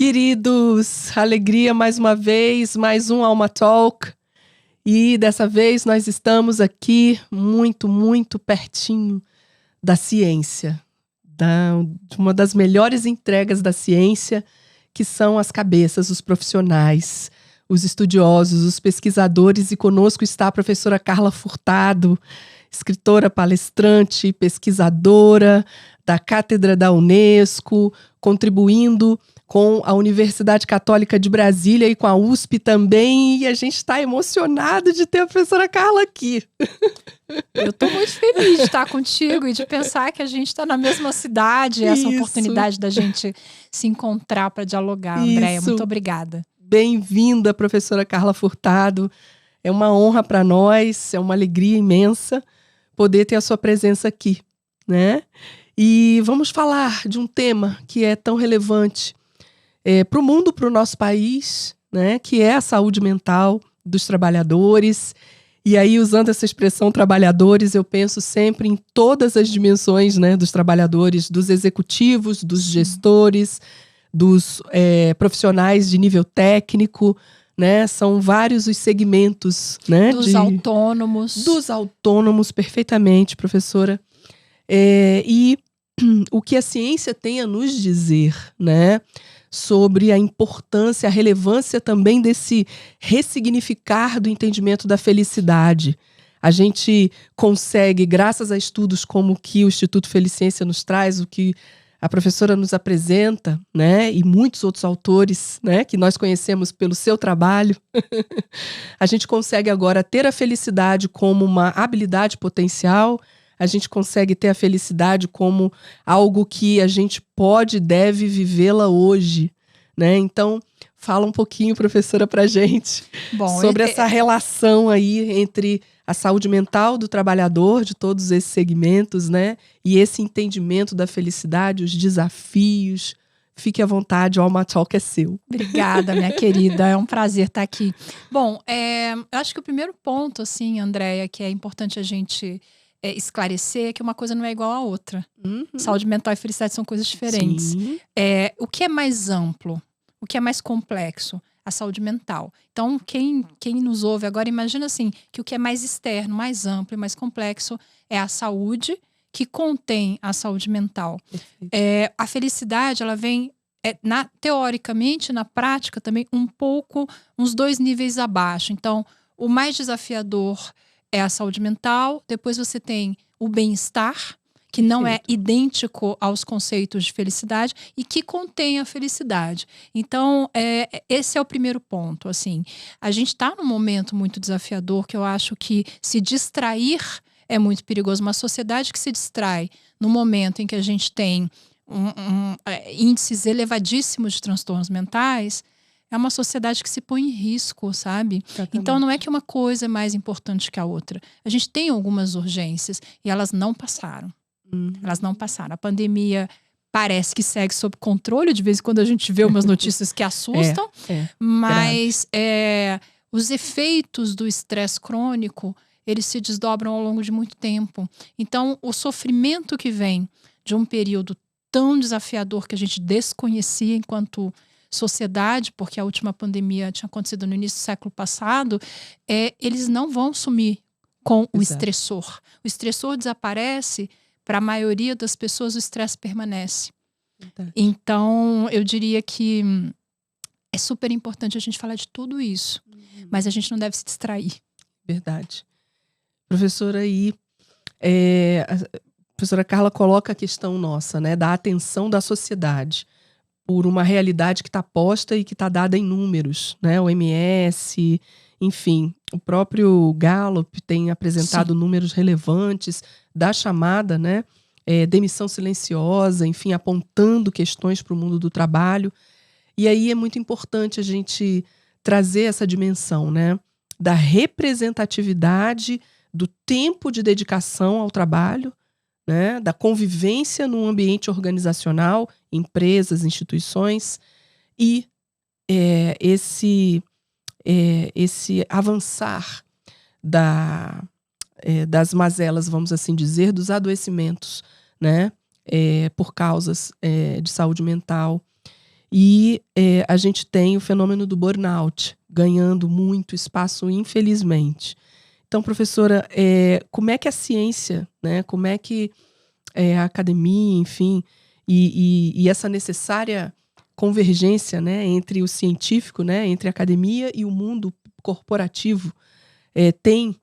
Queridos, alegria mais uma vez, mais um Alma Talk. E dessa vez nós estamos aqui muito pertinho da ciência, de uma das melhores entregas da ciência, que são as cabeças, os profissionais, os estudiosos, os pesquisadores. E conosco está a professora Carla Furtado, escritora, palestrante, pesquisadora da Cátedra da Unesco, contribuindo com a Universidade Católica de Brasília e com a USP também. E a gente está emocionado de ter a professora Carla aqui. Eu estou muito feliz de estar contigo e de pensar que a gente está na mesma cidade. Essa oportunidade da gente se encontrar para dialogar. Andréia, muito obrigada. Bem-vinda, professora Carla Furtado. É uma honra para nós, é uma alegria imensa poder ter a sua presença aqui, né? E vamos falar de um tema que é tão relevante para o mundo, para o nosso país, né? Que é a saúde mental dos trabalhadores. E aí, usando essa expressão trabalhadores, eu penso sempre em todas as dimensões, né, dos trabalhadores, dos executivos, dos gestores, dos profissionais de nível técnico, né? São vários os segmentos, né? Dos autônomos. Dos autônomos, perfeitamente, professora. E o que a ciência tem a nos dizer, né? Sobre a importância, a relevância também desse ressignificar do entendimento da felicidade. A gente consegue, graças a estudos como o que o Instituto Felicência nos traz, o que a professora nos apresenta, né, e muitos outros autores, né, que nós conhecemos pelo seu trabalho, a gente consegue agora ter a felicidade como uma habilidade potencial. A gente consegue ter a felicidade como algo que a gente pode e deve vivê-la hoje, né? Então, fala um pouquinho, professora, pra gente sobre essa relação aí entre a saúde mental do trabalhador, de todos esses segmentos, né? E esse entendimento da felicidade, os desafios. Fique à vontade, o Alma Talk é seu. Obrigada, minha querida. É um prazer estar aqui. Bom, eu acho que o primeiro ponto, assim, Andréia, que é importante a gente esclarecer é que uma coisa não é igual à outra. Saúde mental e felicidade são coisas diferentes. O que é mais amplo? O que é mais complexo? A saúde mental. Então, quem nos ouve agora, imagina assim, que o que é mais externo, mais amplo e mais complexo é a saúde, que contém a saúde mental. A felicidade, ela vem, teoricamente, na prática também, uns 2 níveis abaixo. Então, o mais desafiador é a saúde mental, depois você tem o bem-estar, que não é idêntico aos conceitos de felicidade e que contém a felicidade. Então, esse é o primeiro ponto. Assim, a gente está num momento muito desafiador, que eu acho que se distrair é muito perigoso. Uma sociedade que se distrai no momento em que a gente tem índices elevadíssimos de transtornos mentais, é uma sociedade que se põe em risco, sabe? Exatamente. Então não é que uma coisa é mais importante que a outra. A gente tem algumas urgências e elas não passaram. Elas não passaram. A pandemia parece que segue sob controle. De vez em quando a gente vê umas notícias que assustam. Mas os efeitos do estresse crônico, eles se desdobram ao longo de muito tempo. Então o sofrimento que vem de um período tão desafiador que a gente desconhecia enquanto sociedade, porque a última pandemia tinha acontecido no início do século passado, eles não vão sumir com o estressor. O estressor desaparece, para a maioria das pessoas o estresse permanece. Então, eu diria que é super importante a gente falar de tudo isso, mas a gente não deve se distrair. Verdade. Professora, a professora Carla coloca a questão nossa, né, da atenção da sociedade por uma realidade que está posta e que está dada em números, né? O OMS, enfim, o próprio Gallup tem apresentado números relevantes da chamada, né, demissão silenciosa, enfim, apontando questões para o mundo do trabalho. E aí é muito importante a gente trazer essa dimensão, né, da representatividade, do tempo de dedicação ao trabalho, né, da convivência num ambiente organizacional, empresas, instituições, e esse avançar das mazelas, vamos assim dizer, dos adoecimentos, né, por causas de saúde mental. E a gente tem o fenômeno do burnout ganhando muito espaço, infelizmente. Então, professora, como é que a ciência, né, como é que a academia, enfim, e essa necessária convergência, né, entre o científico, né, entre a academia e o mundo corporativo, tem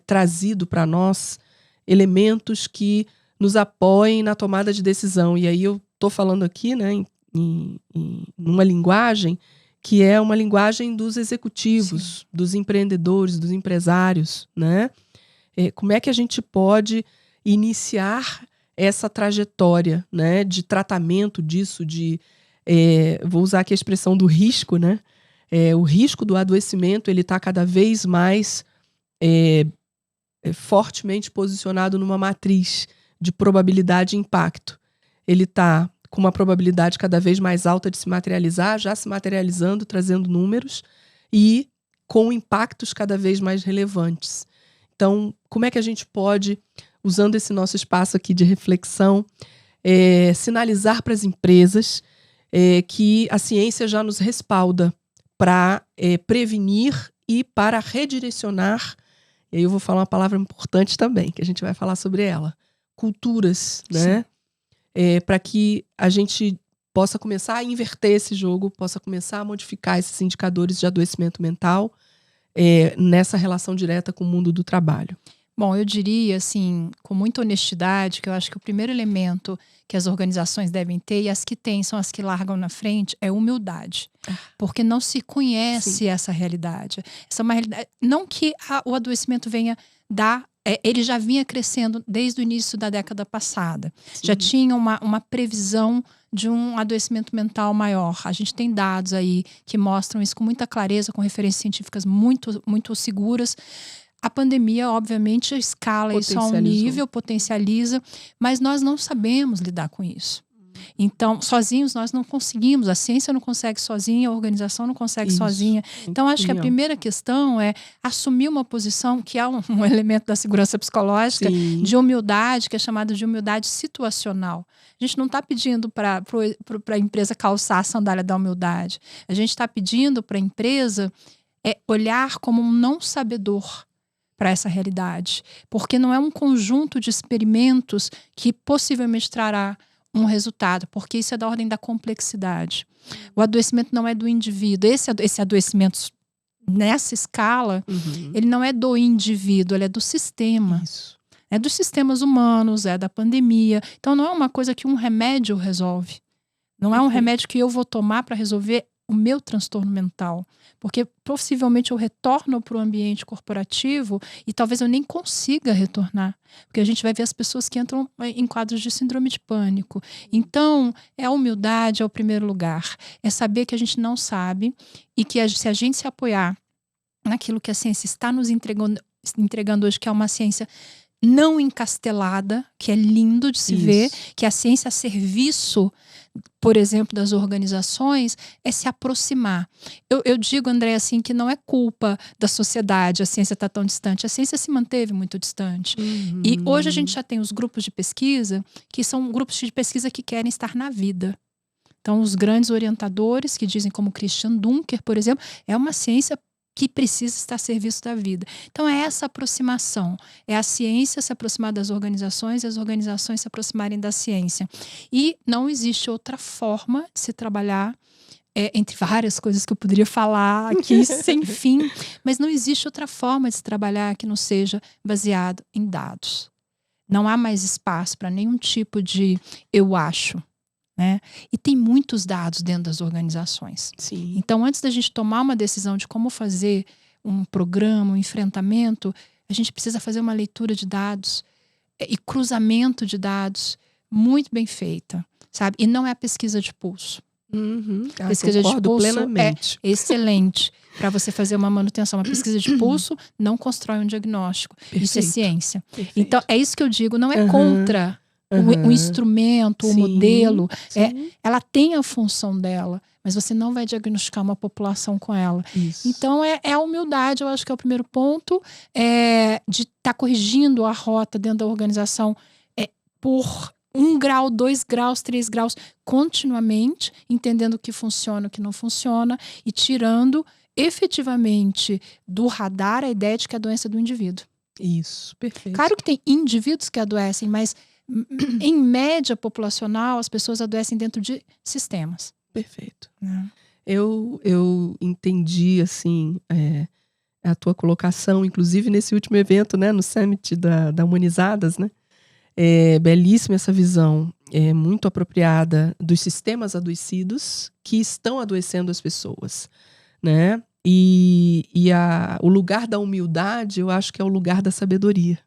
trazido para nós elementos que nos apoiem na tomada de decisão. E aí eu estou falando aqui, né, numa linguagem que é uma linguagem dos executivos, sim, dos empreendedores, dos empresários, né? Como é que a gente pode iniciar essa trajetória, né, de tratamento disso, vou usar aqui a expressão do risco, né? O risco do adoecimento ele está cada vez mais fortemente posicionado numa matriz de probabilidade e impacto. Ele está com uma probabilidade cada vez mais alta de se materializar, já se materializando, trazendo números, e com impactos cada vez mais relevantes. Então, como é que a gente pode, usando esse nosso espaço aqui de reflexão, sinalizar para as empresas que a ciência já nos respalda para prevenir e para redirecionar, e aí eu vou falar uma palavra importante também, que a gente vai falar sobre ela, culturas, né? Para que a gente possa começar a inverter esse jogo, possa começar a modificar esses indicadores de adoecimento mental nessa relação direta com o mundo do trabalho. Bom, eu diria, assim, com muita honestidade, que eu acho que o primeiro elemento que as organizações devem ter, e as que têm são as que largam na frente, é humildade. Porque não se conhece, sim, essa realidade. Essa é uma realidade. Não que o adoecimento venha dar. Ele já vinha crescendo desde o início da década passada. Sim. Já tinha uma previsão de um adoecimento mental maior. A gente tem dados aí que mostram isso com muita clareza, com referências científicas muito, muito seguras. A pandemia, obviamente, escala isso a um nível, potencializa, mas nós não sabemos lidar com isso. Então, sozinhos nós não conseguimos, a ciência não consegue sozinha, a organização não consegue sozinha. Então, acho que a primeira questão é assumir uma posição que é um elemento da segurança psicológica, sim, de humildade, que é chamada de humildade situacional. A gente não está pedindo para a empresa calçar a sandália da humildade. A gente está pedindo para a empresa olhar como um não sabedor para essa realidade. Porque não é um conjunto de experimentos que possivelmente trará um resultado, porque isso é da ordem da complexidade. O adoecimento não é do indivíduo. Esse adoecimento nessa escala, ele não é do indivíduo, ele é do sistema. Isso. É dos sistemas humanos, é da pandemia. Então não é uma coisa que um remédio resolve. Não é um remédio que eu vou tomar para resolver o meu transtorno mental. Porque possivelmente eu retorno para o ambiente corporativo e talvez eu nem consiga retornar. Porque a gente vai ver as pessoas que entram em quadros de síndrome de pânico. Então, a humildade é o primeiro lugar. É saber que a gente não sabe e que se a gente se apoiar naquilo que a ciência está nos entregando hoje, que é uma ciência não encastelada, que é lindo de se ver, que a ciência a serviço, por exemplo, das organizações, é se aproximar. Eu digo, André, assim, que não é culpa da sociedade, a ciência está tão distante. A ciência se manteve muito distante. E hoje a gente já tem os grupos de pesquisa, que são grupos de pesquisa que querem estar na vida. Então, os grandes orientadores, que dizem como Christian Dunker, por exemplo, é uma ciência que precisa estar a serviço da vida. Então é essa aproximação, é a ciência se aproximar das organizações e as organizações se aproximarem da ciência. E não existe outra forma de se trabalhar, entre várias coisas que eu poderia falar aqui sem fim, mas não existe outra forma de se trabalhar que não seja baseado em dados. Não há mais espaço para nenhum tipo de eu acho. Né? E tem muitos dados dentro das organizações. Sim. Então, antes da gente tomar uma decisão de como fazer um programa, um enfrentamento, a gente precisa fazer uma leitura de dados e cruzamento de dados muito bem feita, sabe? E não é a pesquisa de pulso. Pesquisa de pulso plenamente. É excelente para você fazer uma manutenção. Uma pesquisa de pulso não constrói um diagnóstico. Perfeito. Isso é ciência. Perfeito. Então, é isso que eu digo, não é contra o instrumento, o modelo, ela tem a função dela, mas você não vai diagnosticar uma população com ela. Isso. Então é a humildade, eu acho que é o primeiro ponto, de estar corrigindo a rota dentro da organização por 1 grau, 2 graus, 3 graus, continuamente, entendendo o que funciona, o que não funciona, e tirando efetivamente do radar a ideia de que é a doença é do indivíduo. Isso, perfeito. Claro que tem indivíduos que adoecem, mas em média populacional, as pessoas adoecem dentro de sistemas. Perfeito. Eu entendi, assim, a tua colocação, inclusive nesse último evento, né, no Summit da Humanizadas, né? É belíssima essa visão, é muito apropriada dos sistemas adoecidos que estão adoecendo as pessoas, né? E o lugar da humildade, eu acho que é o lugar da sabedoria,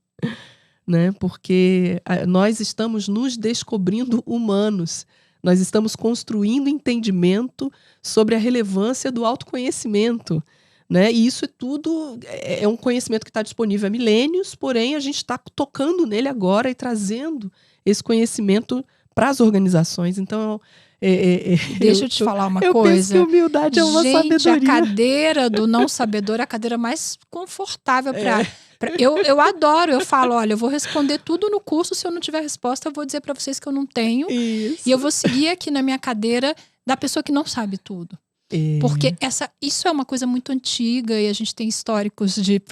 né? Porque nós estamos nos descobrindo humanos, nós estamos construindo entendimento sobre a relevância do autoconhecimento, né? E isso tudo é um conhecimento que está disponível há milênios, porém a gente está tocando nele agora e trazendo esse conhecimento para as organizações. Então, deixa eu te falar uma coisa. Eu penso que humildade é uma sabedoria. A cadeira do não sabedor é a cadeira mais confortável para... Eu adoro, eu falo, olha, eu vou responder tudo no curso, se eu não tiver resposta, eu vou dizer para vocês que eu não tenho. Isso. E eu vou seguir aqui na minha cadeira da pessoa que não sabe tudo. Porque isso é uma coisa muito antiga e a gente tem históricos de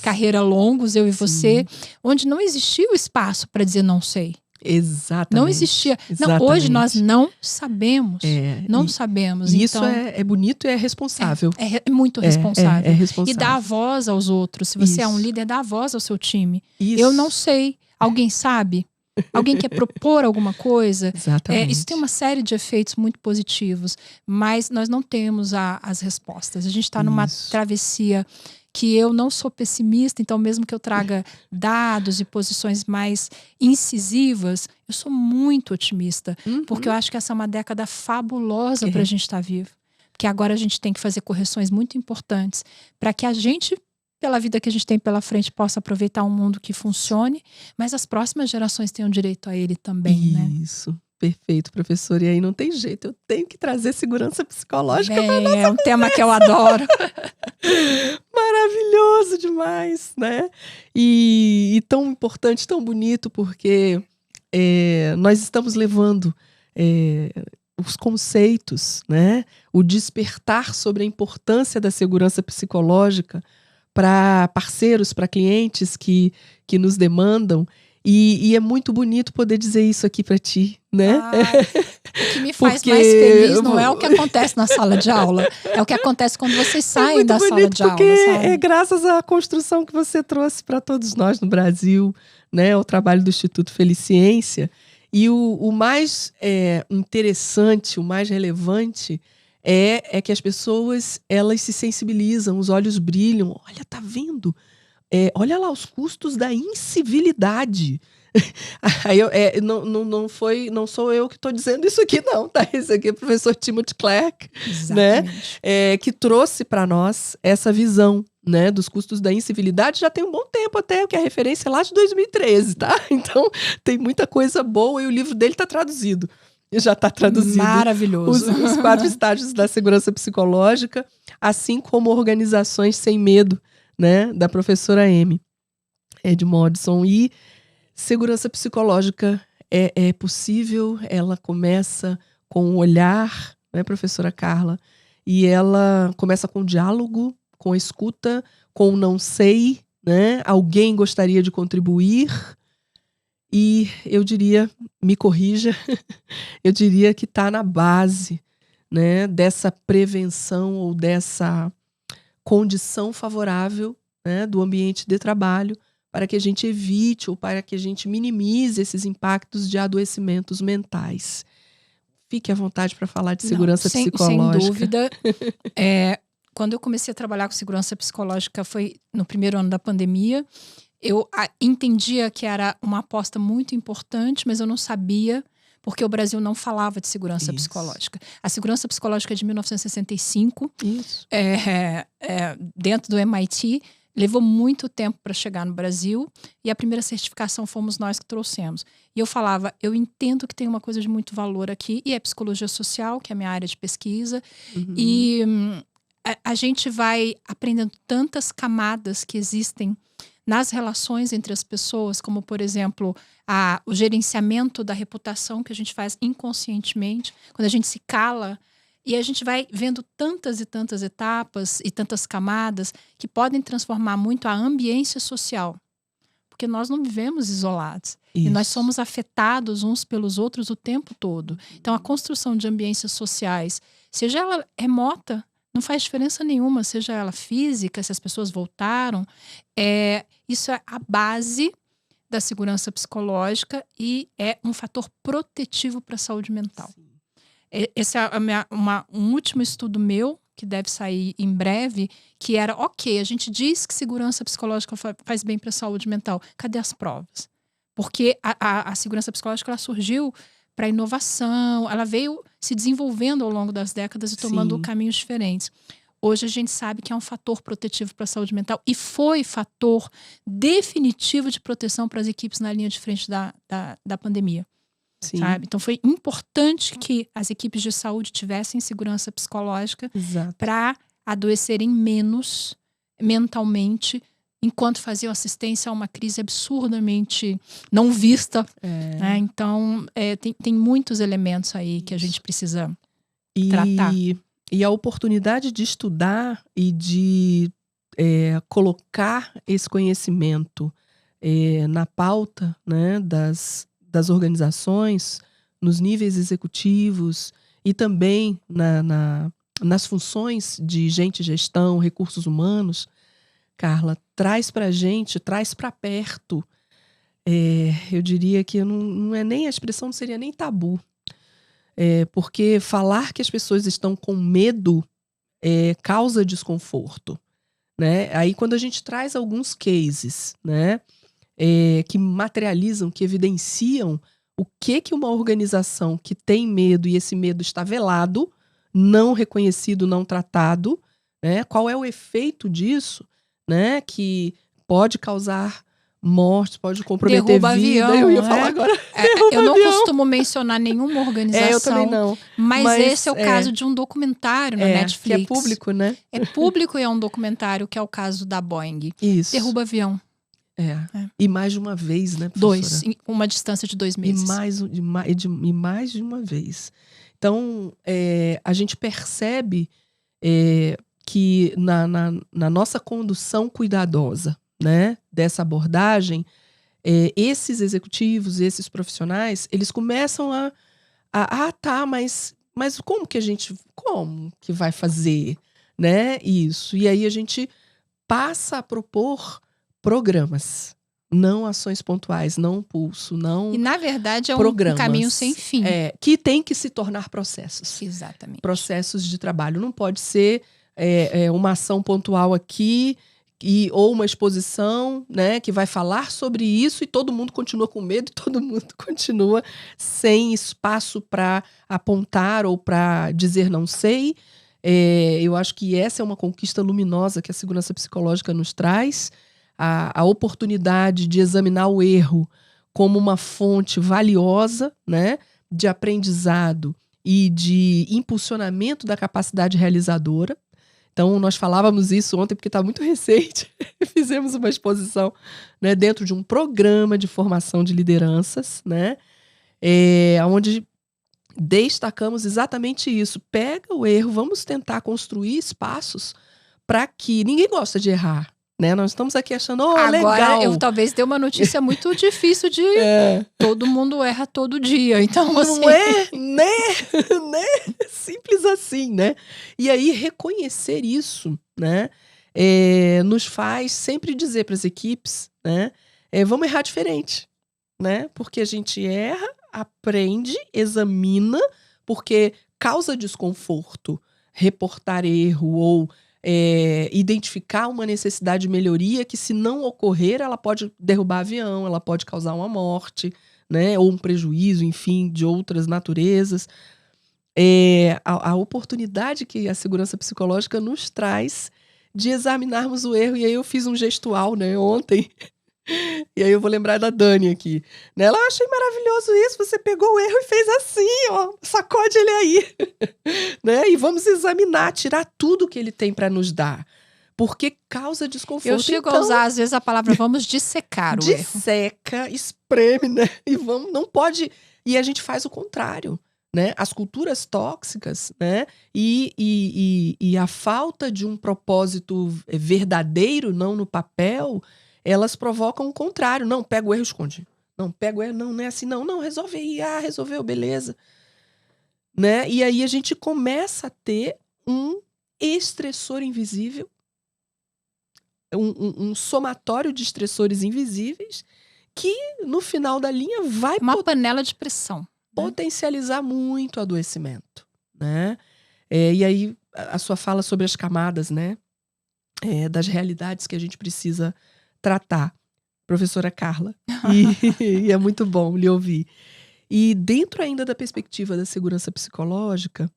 carreira longos, eu e você, onde não existia o espaço para dizer não sei. Exatamente. Não existia. Não, hoje nós não sabemos. Não sabemos. E então, isso é bonito e é responsável. É muito responsável. É responsável. E dá a voz aos outros. Se você é um líder, dá a voz ao seu time. Isso. Eu não sei. Alguém sabe? Alguém quer propor alguma coisa? Exatamente. Isso tem uma série de efeitos muito positivos, mas nós não temos as respostas. A gente está numa travessia que eu não sou pessimista, então mesmo que eu traga dados e posições mais incisivas, eu sou muito otimista, porque eu acho que essa é uma década fabulosa para a gente estar vivo. Porque agora a gente tem que fazer correções muito importantes para que a gente, pela vida que a gente tem pela frente, possa aproveitar um mundo que funcione, mas as próximas gerações tenham direito a ele também, né? Isso, perfeito, professor. E aí não tem jeito, eu tenho que trazer segurança psicológica para nossa conversa. Um tema que eu adoro. Maravilhoso demais, né? E tão importante, tão bonito, porque nós estamos levando os conceitos, né? O despertar sobre a importância da segurança psicológica para parceiros, para clientes que nos demandam. E é muito bonito poder dizer isso aqui para ti, né? O que me faz mais feliz não é o que acontece na sala de aula, é o que acontece quando vocês saem da sala de aula. Porque é graças à construção que você trouxe para todos nós no Brasil, né? O trabalho do Instituto Feliciência. E o mais interessante, o mais relevante é que as pessoas, elas se sensibilizam, os olhos brilham. Olha, tá vendo? Olha lá os custos da incivilidade. Aí não sou eu que estou dizendo isso aqui, não, tá? Isso aqui é o professor Timothy Clark, né? Que trouxe para nós essa visão, né, dos custos da incivilidade já tem um bom tempo até, que a referência é lá de 2013, tá? Então tem muita coisa boa e o livro dele está traduzido. Já está traduzido. Maravilhoso. Os 4 estágios da segurança psicológica, assim como Organizações Sem Medo, né, da professora Amy Edmondson. E segurança psicológica é possível, ela começa com o olhar, né, professora Carla? E ela começa com o diálogo, com a escuta, com o não sei, né? Alguém gostaria de contribuir? E eu diria, me corrija, eu diria que está na base, né, dessa prevenção ou dessa condição favorável, né, do ambiente de trabalho para que a gente evite ou para que a gente minimize esses impactos de adoecimentos mentais. Fique à vontade para falar de segurança psicológica. Sem dúvida. Quando eu comecei a trabalhar com segurança psicológica foi no primeiro ano da pandemia. Eu entendia que era uma aposta muito importante, mas eu não sabia, porque o Brasil não falava de segurança psicológica. A segurança psicológica é de 1965, dentro do MIT, levou muito tempo para chegar no Brasil, e a primeira certificação fomos nós que trouxemos. E eu falava, eu entendo que tem uma coisa de muito valor aqui, e é psicologia social, que é a minha área de pesquisa, e a gente vai aprendendo tantas camadas que existem nas relações entre as pessoas, como, por exemplo, o gerenciamento da reputação que a gente faz inconscientemente, quando a gente se cala, e a gente vai vendo tantas e tantas etapas e tantas camadas que podem transformar muito a ambiência social. Porque nós não vivemos isolados. Isso. E nós somos afetados uns pelos outros o tempo todo. Então, a construção de ambiências sociais, seja ela remota, não faz diferença nenhuma, seja ela física, se as pessoas voltaram, isso é a base da segurança psicológica e é um fator protetivo para a saúde mental. Sim. Esse é um último estudo meu, que deve sair em breve, que era, a gente diz que segurança psicológica faz bem para a saúde mental. Cadê as provas? Porque a segurança psicológica ela surgiu para inovação, ela veio se desenvolvendo ao longo das décadas e tomando caminhos diferentes. Hoje a gente sabe que é um fator protetivo para a saúde mental e foi fator definitivo de proteção para as equipes na linha de frente da pandemia. Sabe? Então foi importante que as equipes de saúde tivessem segurança psicológica para adoecerem menos mentalmente enquanto faziam assistência a uma crise absurdamente não vista. Né? Então tem muitos elementos aí que a gente precisa tratar. E a oportunidade de estudar e de colocar esse conhecimento na pauta, né, das organizações, nos níveis executivos e também nas funções de gestão, recursos humanos, Carla, traz para a gente, traz para perto, eu diria que não é nem a expressão, não seria nem tabu, porque falar que as pessoas estão com medo causa desconforto, né? Aí quando a gente traz alguns cases, né, que materializam, que evidenciam o que uma organização que tem medo e esse medo está velado, não reconhecido, não tratado, né? Qual é o efeito disso, né? Que pode causar morte, pode comprometer derruba vida. Avião, eu ia falar agora. Eu não costumo mencionar nenhuma organização. Eu também não. Mas esse é o caso de um documentário na Netflix. Que é público, né? É público e é um documentário que é o caso da Boeing. Isso. Derruba avião. E mais de uma vez, né, professora? 2, uma distância de 2 meses. E mais de uma vez. Então, a gente percebe que na nossa condução cuidadosa, né, dessa abordagem, esses executivos, esses profissionais, eles começam mas como que vai fazer, né, isso? E aí a gente passa a propor programas, não ações pontuais, não pulso, não. E na verdade é um caminho sem fim. Que tem que se tornar processos. Exatamente. Processos de trabalho. Não pode ser uma ação pontual aqui ou uma exposição, né, que vai falar sobre isso e todo mundo continua com medo e todo mundo continua sem espaço para apontar ou para dizer não sei. Eu acho que essa é uma conquista luminosa que a segurança psicológica nos traz. A oportunidade de examinar o erro como uma fonte valiosa, né, de aprendizado e de impulsionamento da capacidade realizadora. Então, nós falávamos isso ontem porque está muito recente. Fizemos uma exposição, né, dentro de um programa de formação de lideranças, né, onde destacamos exatamente isso. Pega o erro, vamos tentar construir espaços para que ninguém gosta de errar. Né? Nós estamos aqui achando, Agora, legal. Eu talvez dê uma notícia muito difícil de todo mundo erra todo dia. Então, assim... Não é, né? Simples assim, né? E aí, reconhecer isso, né? Nos faz sempre dizer para as equipes, né? Vamos errar diferente, né? Porque a gente erra, aprende, examina, porque causa desconforto reportar erro ou identificar uma necessidade de melhoria que, se não ocorrer, ela pode derrubar avião, ela pode causar uma morte, né, ou um prejuízo, enfim, de outras naturezas. A oportunidade que a segurança psicológica nos traz de examinarmos o erro. E aí eu fiz um gestual, né, ontem, e aí eu vou lembrar da Dani aqui. Ela, achei maravilhoso isso, você pegou o erro e fez assim, ó, sacode ele aí. Né? E vamos examinar, tirar tudo que ele tem para nos dar. porque causa desconforto. Eu chego a usar, às vezes, a palavra vamos dissecar o erro. Disseca, espreme, né? E não pode... E a gente faz o contrário, né? As culturas tóxicas, né? E a falta de um propósito verdadeiro, não no papel, elas provocam o contrário. Não, pega o erro e esconde. Não, pega o erro, não é assim. Não, resolve aí. Resolveu, beleza. Né? E aí a gente começa a ter um estressor invisível, um somatório de estressores invisíveis que, no final da linha, vai... Uma panela de pressão. Potencializar muito o adoecimento, né? E aí, a sua fala sobre as camadas, né? Das realidades que a gente precisa tratar. Professora Carla. E é muito bom lhe ouvir. E dentro ainda da perspectiva da segurança psicológica,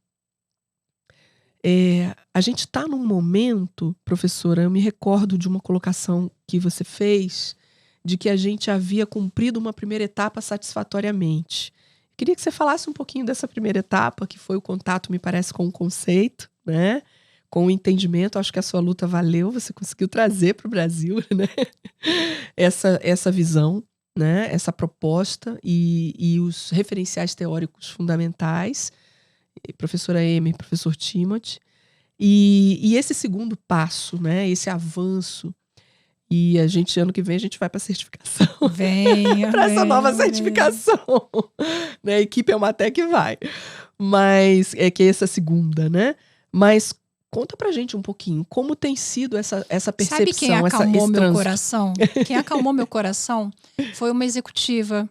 a gente está num momento, professora, eu me recordo de uma colocação que você fez, de que a gente havia cumprido uma primeira etapa satisfatoriamente. Queria que você falasse um pouquinho dessa primeira etapa, que foi o contato, me parece, com o conceito, né? Com o entendimento. Acho que a sua luta valeu, você conseguiu trazer para o Brasil, né? Essa visão, né? Essa proposta e os referenciais teóricos fundamentais, professora Amy, professor Timothy, e esse segundo passo, né? Esse avanço. E ano que vem, a gente vai para a certificação. Para essa nova certificação. Né? A equipe Almatec vai. Mas que é essa segunda, né? Mas conta pra gente um pouquinho como tem sido essa percepção. Sabe quem acalmou meu coração? Quem acalmou meu coração foi uma executiva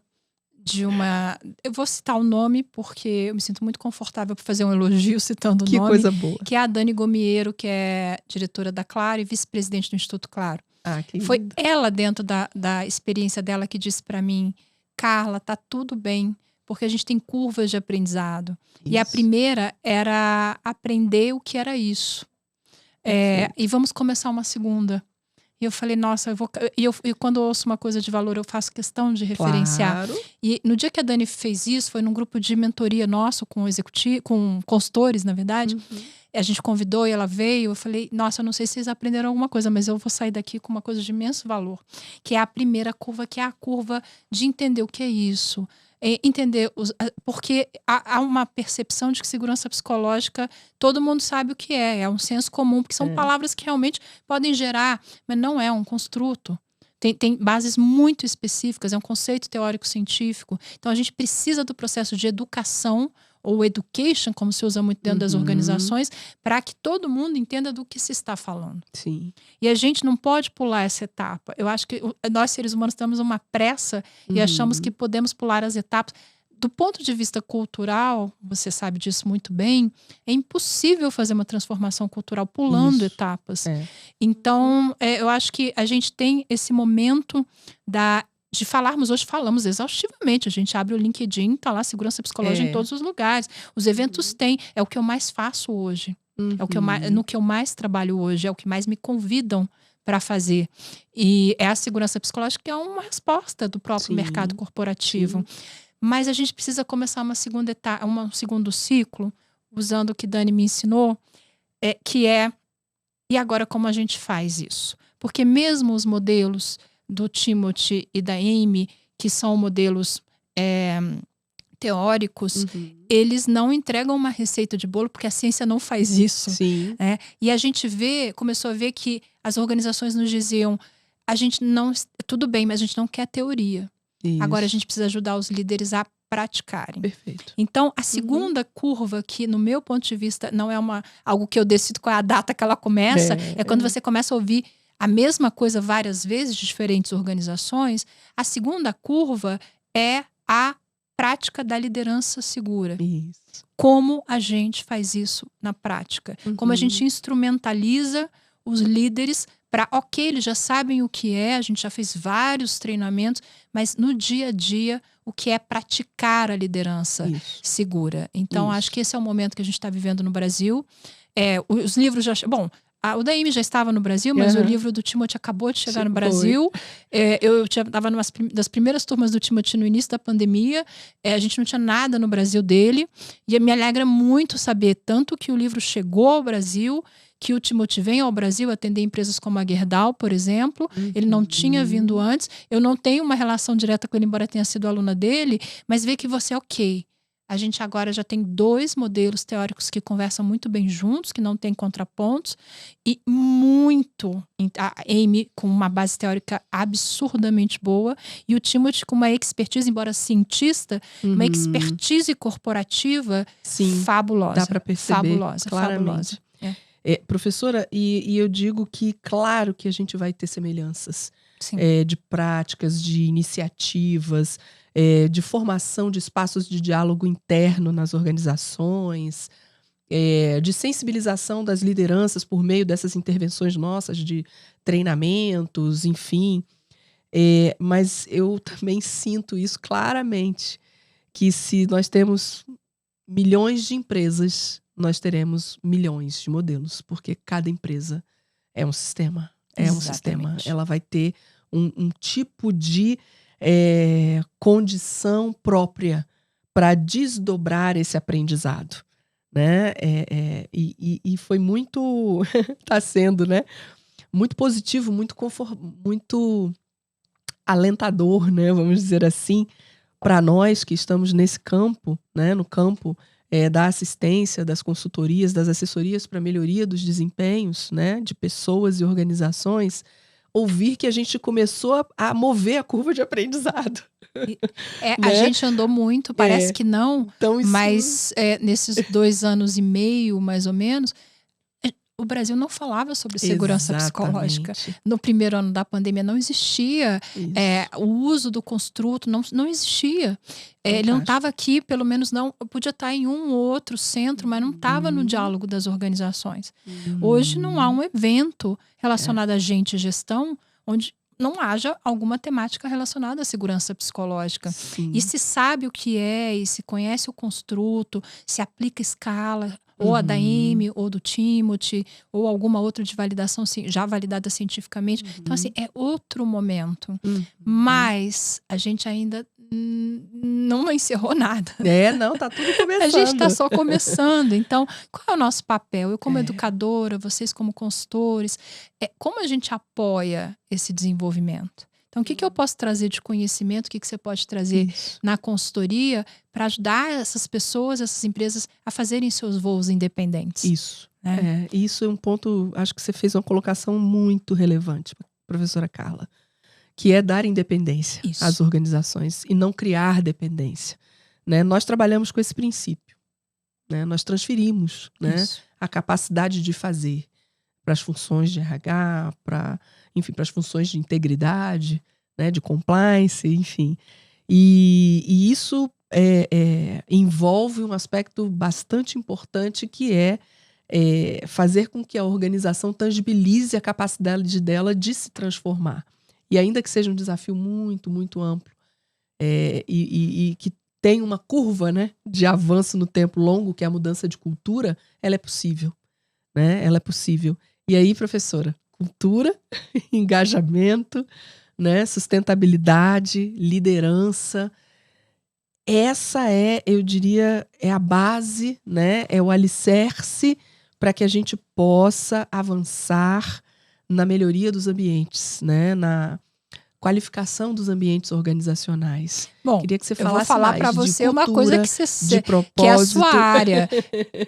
de uma... Eu vou citar o nome porque eu me sinto muito confortável para fazer um elogio citando o nome. Que coisa boa. Que é a Dani Gomiero, que é diretora da Claro e vice-presidente do Instituto Claro. Foi ela, dentro da experiência dela, que disse para mim: Carla, tá tudo bem, porque a gente tem curvas de aprendizado. Isso. E a primeira era aprender o que era isso. E vamos começar uma segunda. E eu falei, nossa, e quando eu ouço uma coisa de valor, eu faço questão de referenciar. Claro. E no dia que a Dani fez isso, foi num grupo de mentoria nosso, com consultores, na verdade. A gente convidou e ela veio. Eu falei, nossa, eu não sei se vocês aprenderam alguma coisa, mas eu vou sair daqui com uma coisa de imenso valor. Que é a primeira curva, que é a curva de entender o que é isso. Entender, porque há uma percepção de que segurança psicológica, todo mundo sabe o que é um senso comum, porque são palavras que realmente podem gerar, mas não é um construto. Tem bases muito específicas, é um conceito teórico-científico. Então a gente precisa do processo de educação, ou education, como se usa muito dentro das organizações, para que todo mundo entenda do que se está falando. Sim. E a gente não pode pular essa etapa. Eu acho que nós, seres humanos, temos uma pressa e achamos que podemos pular as etapas. Do ponto de vista cultural, você sabe disso muito bem, é impossível fazer uma transformação cultural pulando etapas. Então, eu acho que a gente tem esse momento de falarmos, hoje falamos exaustivamente, a gente abre o LinkedIn, tá lá segurança psicológica em todos os lugares, os eventos têm, é o que eu mais faço hoje, é o que no que eu mais trabalho hoje, é o que mais me convidam para fazer, e é a segurança psicológica que é uma resposta do próprio mercado corporativo. Mas a gente precisa começar uma segunda etapa, um segundo ciclo, usando o que Dani me ensinou, que é, e agora como a gente faz isso? Porque mesmo os modelos do Timothy e da Amy, que são modelos teóricos, eles não entregam uma receita de bolo, porque a ciência não faz isso. Sim. E a gente começou a ver que as organizações nos diziam, a gente não, tudo bem, mas a gente não quer teoria. Isso. Agora a gente precisa ajudar os líderes a praticarem. Perfeito. Então, a segunda curva, que no meu ponto de vista não é algo que eu decido qual é a data que ela começa, é quando você começa a ouvir a mesma coisa várias vezes de diferentes organizações. A segunda curva é a prática da liderança segura. Isso. Como a gente faz isso na prática? Como a gente instrumentaliza os líderes para, eles já sabem o que é, a gente já fez vários treinamentos, mas no dia a dia, o que é praticar a liderança segura. Então, acho que esse é o momento que a gente está vivendo no Brasil. Os livros já... Bom, o da Amy já estava no Brasil, mas o livro do Timothy acabou de chegar no Brasil. Eu estava numa das primeiras turmas do Timothy no início da pandemia. A gente não tinha nada no Brasil dele. E me alegra muito saber tanto que o livro chegou ao Brasil, que o Timothy venha ao Brasil atender empresas como a Gerdau, por exemplo. Ele não tinha vindo antes. Eu não tenho uma relação direta com ele, embora tenha sido aluna dele, mas ver que você é ok. A gente agora já tem 2 modelos teóricos que conversam muito bem juntos, que não tem contrapontos, e a Amy com uma base teórica absurdamente boa, e o Timothy com uma expertise, embora cientista, uma expertise corporativa fabulosa. Dá para perceber fabulosa, claramente. Professora, e eu digo que, claro que a gente vai ter semelhanças de práticas, de iniciativas, de formação de espaços de diálogo interno nas organizações, de sensibilização das lideranças por meio dessas intervenções nossas de treinamentos, enfim. Mas eu também sinto isso claramente, que se nós temos milhões de empresas, nós teremos milhões de modelos, porque cada empresa é um sistema. Um sistema. Ela vai ter um tipo de condição própria para desdobrar esse aprendizado, né? E foi muito, está sendo, né? Muito positivo, muito alentador, né? Vamos dizer assim, para nós que estamos nesse campo, né? No campo da assistência, das consultorias, das assessorias para melhoria dos desempenhos, né? De pessoas e organizações, ouvir que a gente começou a mover a curva de aprendizado. Né? A gente andou muito, parece que não, então, mas nesses 2 anos e meio, mais ou menos, o Brasil não falava sobre segurança psicológica. No primeiro ano da pandemia não existia. O uso do construto não existia. Ele não estava aqui, pelo menos não. Podia estar em um ou outro centro, mas não estava no diálogo das organizações. Hoje não há um evento relacionado a gente e gestão onde não haja alguma temática relacionada à segurança psicológica. E se sabe o que e se conhece o construto, se aplica escala, ou a da Amy, ou do Timothy, ou alguma outra de validação já validada cientificamente. Então, assim, é outro momento. Mas a gente ainda não encerrou nada. Não, tá tudo começando. A gente tá só começando. Então, qual é o nosso papel? Eu como educadora, vocês como consultores, como a gente apoia esse desenvolvimento? Então, o que eu posso trazer de conhecimento? O que você pode trazer na consultoria para ajudar essas pessoas, essas empresas a fazerem seus voos independentes? Isso. Isso é um ponto, acho que você fez uma colocação muito relevante, professora Carla, que é dar independência às organizações e não criar dependência. Né? Nós trabalhamos com esse princípio. Né? Nós transferimos, né, a capacidade de fazer para as funções de RH, para as funções de integridade, né, de compliance, enfim. E isso envolve um aspecto bastante importante, que é fazer com que a organização tangibilize a capacidade dela de se transformar. E ainda que seja um desafio muito, muito amplo, e que tem uma curva, né, de avanço no tempo longo, que é a mudança de cultura, ela é possível. Né? Ela é possível. E aí, professora, cultura, engajamento, né, sustentabilidade, liderança, essa eu diria, a base, né, é o alicerce para que a gente possa avançar na melhoria dos ambientes, né, na qualificação dos ambientes organizacionais. Bom, queria que você falasse eu vou falar para você uma coisa que é a sua área.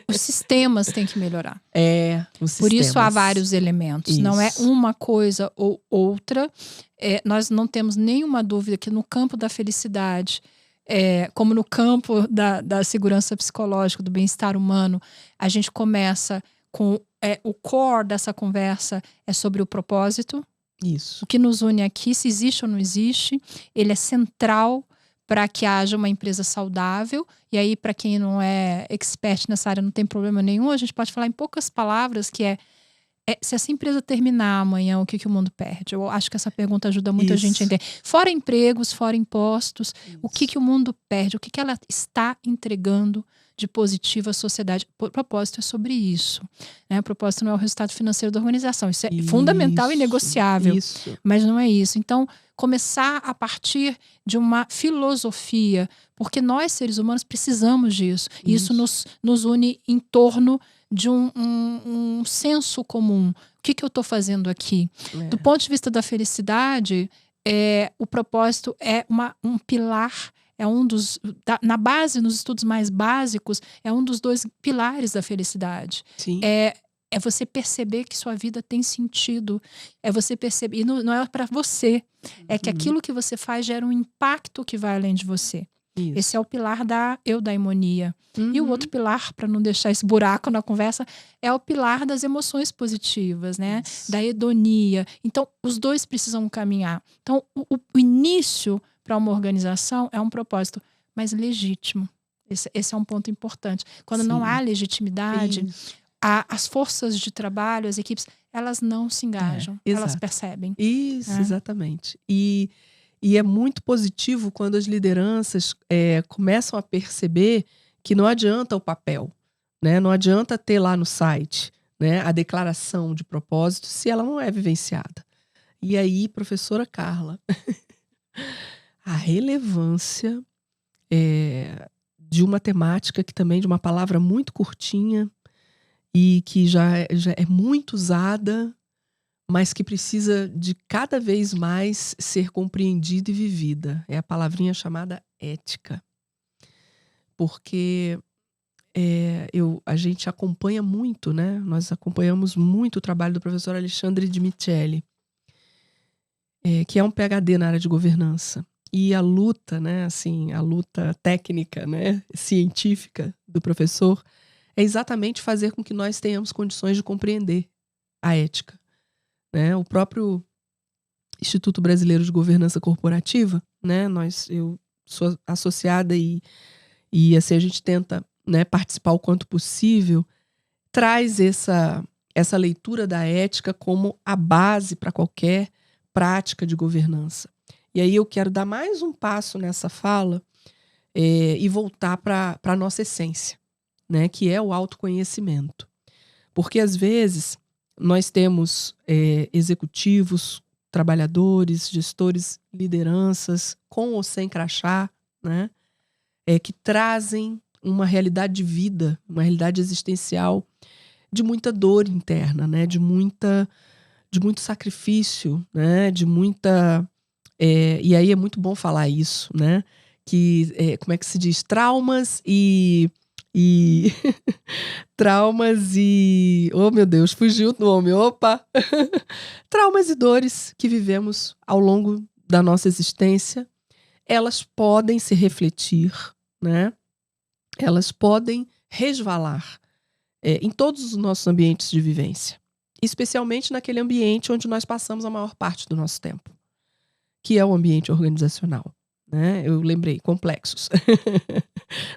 Os sistemas têm que melhorar. Por isso há vários elementos. Isso. Não é uma coisa ou outra. Nós não temos nenhuma dúvida que no campo da felicidade, como no campo da segurança psicológica, do bem-estar humano, a gente começa com o core dessa conversa é sobre o propósito. Isso. O que nos une aqui, se existe ou não existe, ele é central para que haja uma empresa saudável. E aí, para quem não é expert nessa área, não tem problema nenhum, a gente pode falar em poucas palavras, que se essa empresa terminar amanhã, o que o mundo perde? Eu acho que essa pergunta ajuda muito a gente a entender. Fora empregos, fora impostos, o que o mundo perde? O que ela está entregando de positivo à sociedade? O propósito é sobre isso. Né? O propósito não é o resultado financeiro da organização. Isso é fundamental e negociável. Mas não é isso. Então, começar a partir de uma filosofia, porque nós, seres humanos, precisamos disso. E isso nos une em torno de um senso comum. O que eu estou fazendo aqui? Do ponto de vista da felicidade, o propósito é um pilar, na base, nos estudos mais básicos, é um dos 2 pilares da felicidade. Sim. É você perceber que sua vida tem sentido. É você perceber, e não é para você. É que aquilo que você faz gera um impacto que vai além de você. Isso. Esse é o pilar da eudaimonia. E o outro pilar, para não deixar esse buraco na conversa, é o pilar das emoções positivas, né? Isso. Da hedonia. Então, os 2 precisam caminhar. Então, o início para uma organização é um propósito, mas legítimo. Esse é um ponto importante. Quando não há legitimidade, as forças de trabalho, as equipes, elas não se engajam, elas percebem. Isso, exatamente. E é muito positivo quando as lideranças começam a perceber que não adianta o papel, né? Não adianta ter lá no site, né, a declaração de propósito se ela não é vivenciada. E aí, professora Carla, a relevância de uma temática que também, de uma palavra muito curtinha e que já é muito usada, mas que precisa de cada vez mais ser compreendida e vivida. É a palavrinha chamada ética. Porque a gente acompanha muito, né? Nós acompanhamos muito o trabalho do professor Alexandre de Micheli, que é um PhD na área de governança. E a luta, né, assim, a luta técnica, né, científica do professor é exatamente fazer com que nós tenhamos condições de compreender a ética. Né? O próprio Instituto Brasileiro de Governança Corporativa, né? Eu sou associada e assim, a gente tenta, né, participar o quanto possível, traz essa leitura da ética como a base para qualquer prática de governança. E aí eu quero dar mais um passo nessa fala e voltar para a nossa essência, né, que é o autoconhecimento. Porque às vezes nós temos executivos, trabalhadores, gestores, lideranças, com ou sem crachá, né, que trazem uma realidade de vida, uma realidade existencial de muita dor interna, né, de muito sacrifício, né, de muita... e aí é muito bom falar isso, né, que, como é que se diz? Traumas e traumas e... Oh, meu Deus, fugiu o nome. Opa! Traumas e dores que vivemos ao longo da nossa existência, elas podem se refletir, né? Elas podem resvalar em todos os nossos ambientes de vivência. Especialmente naquele ambiente onde nós passamos a maior parte do nosso tempo, que é o ambiente organizacional. Né? Eu lembrei, complexos.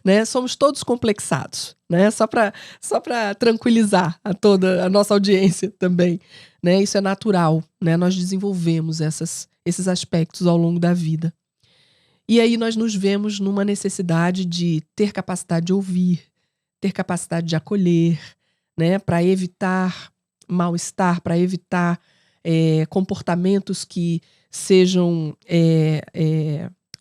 Né? Somos todos complexados, né? Só para tranquilizar toda a nossa audiência também. Né? Isso é natural, né? Nós desenvolvemos esses aspectos ao longo da vida. E aí nós nos vemos numa necessidade de ter capacidade de ouvir, ter capacidade de acolher, né? Para evitar mal-estar, para evitar comportamentos que sejam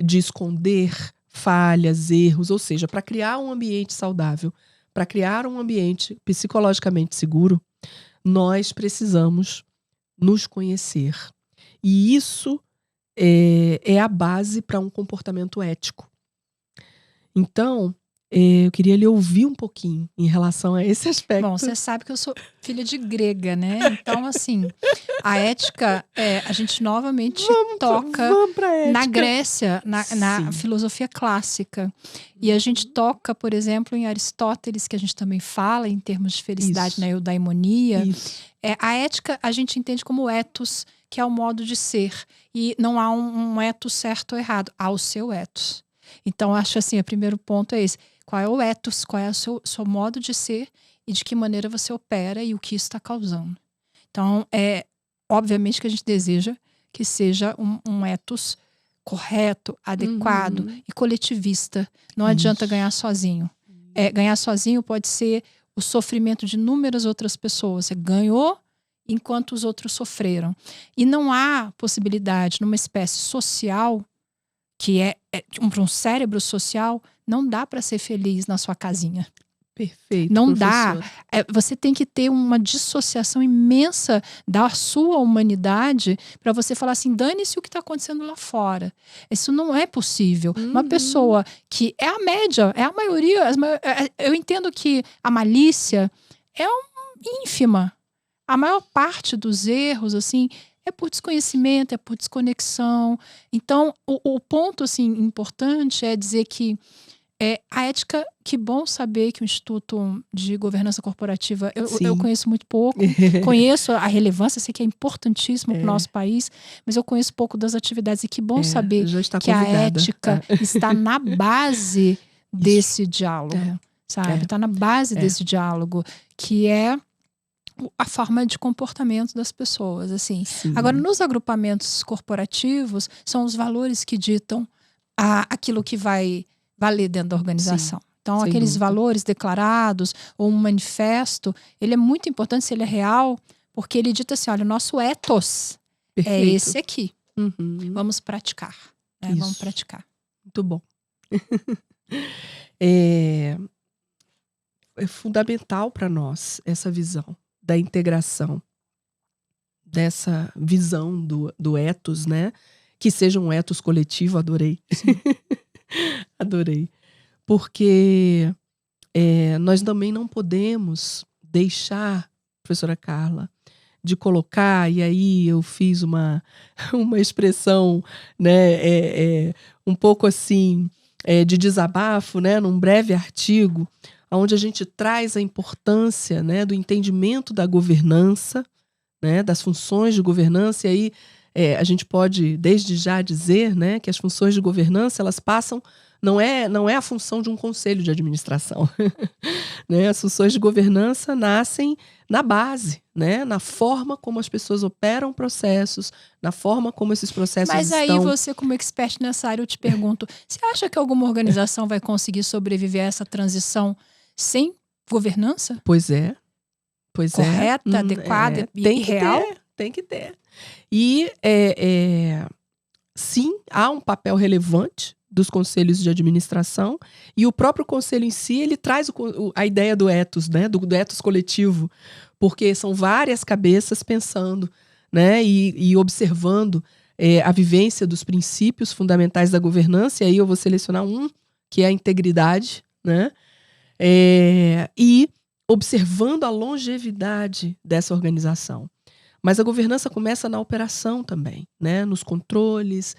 de esconder falhas, erros, ou seja, para criar um ambiente saudável, para criar um ambiente psicologicamente seguro, nós precisamos nos conhecer. E isso é a base para um comportamento ético. Então, eu queria lhe ouvir um pouquinho em relação a esse aspecto. Bom, você sabe que eu sou filha de grega, né? Então, assim, a ética, a gente novamente toca na Grécia, na filosofia clássica. E a gente toca, por exemplo, em Aristóteles, que a gente também fala em termos de felicidade, na eudaimonia. A ética a gente entende como ethos, que é o modo de ser. E não há um ethos certo ou errado, há o seu ethos. Então, acho assim, o primeiro ponto é esse. Qual é o ethos, qual é o seu modo de ser e de que maneira você opera e o que isso está causando. Então, obviamente que a gente deseja que seja um ethos correto, adequado e coletivista. Não adianta ganhar sozinho. Ganhar sozinho pode ser o sofrimento de inúmeras outras pessoas. Você ganhou enquanto os outros sofreram. E não há possibilidade numa espécie social, que para um cérebro social, não dá para ser feliz na sua casinha. Perfeito, Não professora. dá. Você tem que ter uma dissociação imensa da sua humanidade para você falar assim, dane-se o que está acontecendo lá fora. Isso não é possível. Uma pessoa que é a média, é a maioria. Eu entendo que a malícia é ínfima. A maior parte dos erros, assim, é por desconhecimento, é por desconexão. Então, o ponto, assim, importante é dizer que a ética, que bom saber que o Instituto de Governança Corporativa, eu conheço muito pouco, conheço a relevância, sei que é importantíssimo para o nosso país, mas eu conheço pouco das atividades, e que bom saber que a ética está na base desse diálogo, sabe? Está na base desse diálogo, que é a forma de comportamento das pessoas, assim. Agora, nos agrupamentos corporativos, são os valores que ditam aquilo que vai valer dentro da organização. Então, aqueles valores declarados ou um manifesto, ele é muito importante se ele é real, porque ele dita assim, olha, o nosso ethos é esse aqui. Vamos praticar. Né? Vamos praticar. Muito bom. É fundamental para nós essa visão da integração, dessa visão do ethos, né? Que seja um ethos coletivo, adorei. Adorei. Porque nós também não podemos deixar, professora Carla, de colocar, e aí eu fiz uma expressão, né, um pouco assim, de desabafo, né, num breve artigo, onde a gente traz a importância, né, do entendimento da governança, né, das funções de governança, e aí a gente pode desde já dizer, né, que as funções de governança, elas passam, não é a função de um conselho de administração. Né? As funções de governança nascem na base, né, na forma como as pessoas operam processos, na forma como esses processos Mas aí estão... você, como expert nessa área, eu te pergunto, você acha que alguma organização vai conseguir sobreviver a essa transição sem governança? Pois é. Correta, adequada e real? Tem que ter. E, sim, há um papel relevante dos conselhos de administração, e o próprio conselho em si, ele traz a ideia do ethos, né, do ethos coletivo, porque são várias cabeças pensando, né, e observando a vivência dos princípios fundamentais da governança, e aí eu vou selecionar um, que é a integridade, né, e observando a longevidade dessa organização. Mas a governança começa na operação também, né? Nos controles.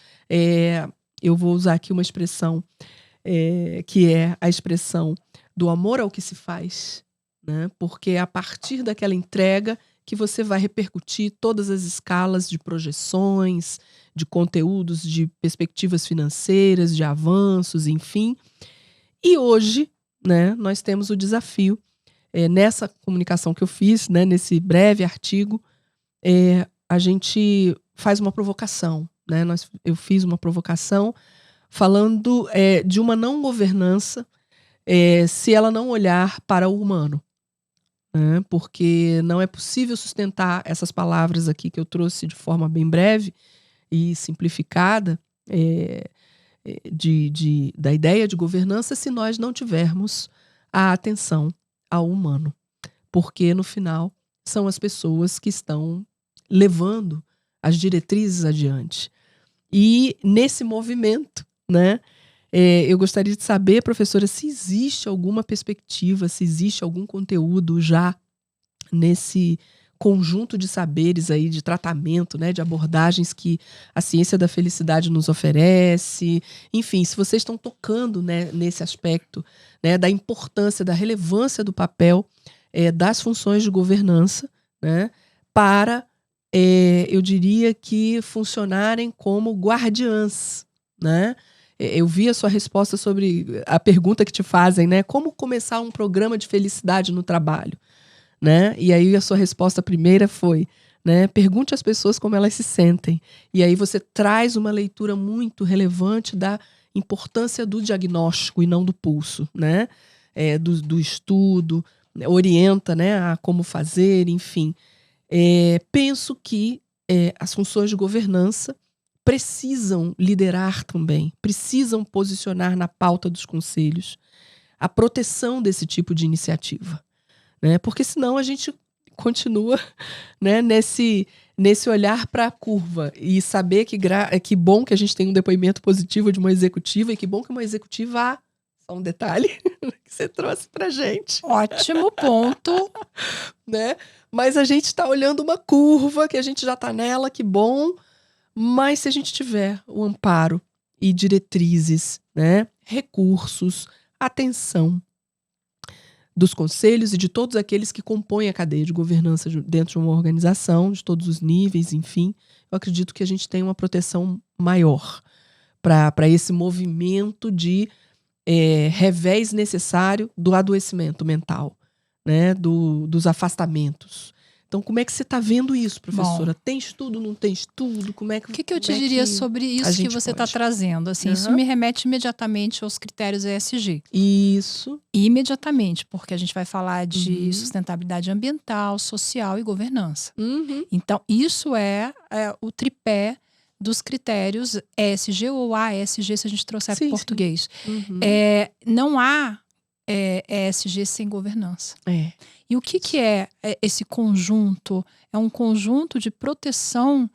Eu vou usar aqui uma expressão que é a expressão do amor ao que se faz, né? Porque é a partir daquela entrega que você vai repercutir todas as escalas de projeções, de conteúdos, de perspectivas financeiras, de avanços, enfim. E hoje, né, nós temos o desafio, nessa comunicação que eu fiz, né, nesse breve artigo, a gente faz uma provocação, né? Eu fiz uma provocação falando de uma não governança se ela não olhar para o humano, né? Porque não é possível sustentar essas palavras aqui que eu trouxe de forma bem breve e simplificada da ideia de governança se nós não tivermos a atenção ao humano. Porque, no final, são as pessoas que estão levando as diretrizes adiante. E, nesse movimento, né, eu gostaria de saber, professora, se existe alguma perspectiva, se existe algum conteúdo já nesse conjunto de saberes aí, de tratamento, né, de abordagens que a ciência da felicidade nos oferece. Enfim, se vocês estão tocando, né, nesse aspecto, né, da importância, da relevância do papel das funções de governança, né, para, eu diria que funcionarem como guardiãs, né? Eu vi a sua resposta sobre a pergunta que te fazem, né? Como começar um programa de felicidade no trabalho, né? E aí a sua resposta primeira foi, né? Pergunte às pessoas como elas se sentem. E aí você traz uma leitura muito relevante da importância do diagnóstico e não do pulso, né? Do estudo, orienta, né, a como fazer, enfim. Penso que as funções de governança precisam liderar também, precisam posicionar na pauta dos conselhos a proteção desse tipo de iniciativa, né? Porque senão a gente continua, né, nesse olhar para a curva e saber que bom que a gente tem um depoimento positivo de uma executiva e que bom que uma executiva, só um detalhe que você trouxe pra gente. Ótimo ponto. Né? Mas a gente está olhando uma curva, que a gente já está nela, que bom. Mas se a gente tiver o amparo e diretrizes, né, recursos, atenção dos conselhos e de todos aqueles que compõem a cadeia de governança dentro de uma organização, de todos os níveis, enfim, eu acredito que a gente tem uma proteção maior para esse movimento de revés necessário do adoecimento mental, né, dos afastamentos. Então, como é que você está vendo isso, professora? Bom, tem estudo, não tem estudo? O que eu te diria sobre isso que você está trazendo? Assim, isso me remete imediatamente aos critérios ESG. Isso. Imediatamente, porque a gente vai falar de sustentabilidade ambiental, social e governança. Então, isso é o tripé dos critérios ESG ou ASG, se a gente trouxer para o português. Não há ESG sem governança. E o que é esse conjunto? É um conjunto de proteção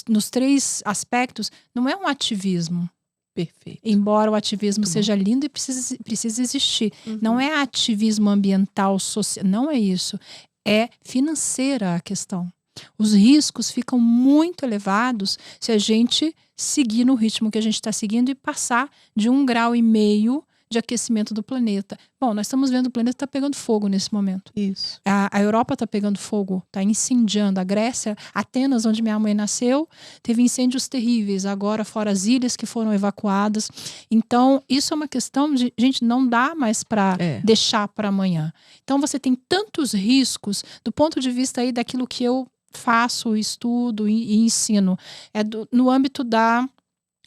nos 3 aspectos. Não é um ativismo. Perfeito. Embora o ativismo seja lindo e precisa existir. Não é ativismo ambiental, social. Não é isso. É financeira a questão. Os riscos ficam muito elevados se a gente seguir no ritmo que a gente está seguindo e passar de 1,5 grau de aquecimento do planeta. Bom, nós estamos vendo o planeta está pegando fogo nesse momento. Isso. A Europa está pegando fogo, está incendiando. A Grécia, Atenas, onde minha mãe nasceu, teve incêndios terríveis. Agora, fora as ilhas que foram evacuadas. Então, isso é uma questão de, gente, não dá mais para deixar para amanhã. Então, você tem tantos riscos do ponto de vista aí daquilo que eu faço, estudo e ensino. No âmbito da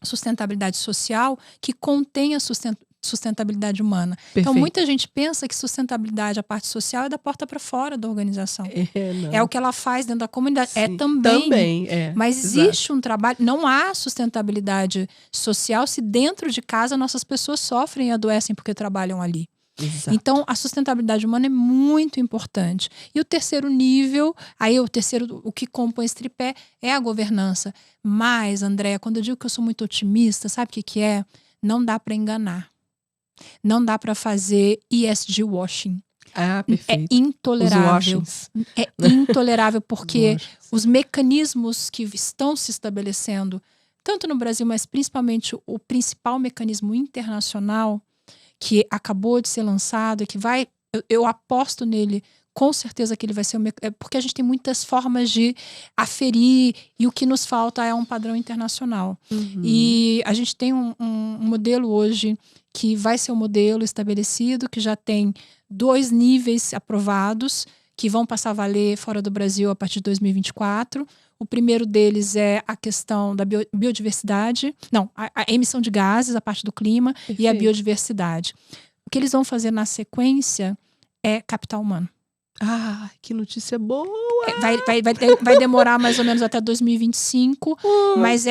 sustentabilidade social, que contém a sustentabilidade humana. Perfeito. Então, muita gente pensa que sustentabilidade, a parte social, é da porta para fora da organização. É o que ela faz dentro da comunidade. Sim, também. Mas existe um trabalho. Não há sustentabilidade social se dentro de casa nossas pessoas sofrem e adoecem porque trabalham ali. Exato. Então, a sustentabilidade humana é muito importante. E o terceiro nível, o que compõe esse tripé é a governança. Mas, Andréa, quando eu digo que eu sou muito otimista, sabe o que é? Não dá para enganar. Não dá para fazer ESG washing. Perfeito. É intolerável. É intolerável porque os mecanismos que estão se estabelecendo, tanto no Brasil, mas principalmente o principal mecanismo internacional que acabou de ser lançado e que eu aposto nele, com certeza que ele vai ser porque a gente tem muitas formas de aferir e o que nos falta é um padrão internacional. E a gente tem um modelo hoje que vai ser um modelo estabelecido, que já tem 2 níveis aprovados, que vão passar a valer fora do Brasil a partir de 2024. O primeiro deles é a questão da biodiversidade. Não, a emissão de gases, a parte do clima. Perfeito. E a biodiversidade. O que eles vão fazer na sequência é capital humano. Que notícia boa! Vai demorar mais ou menos até 2025, mas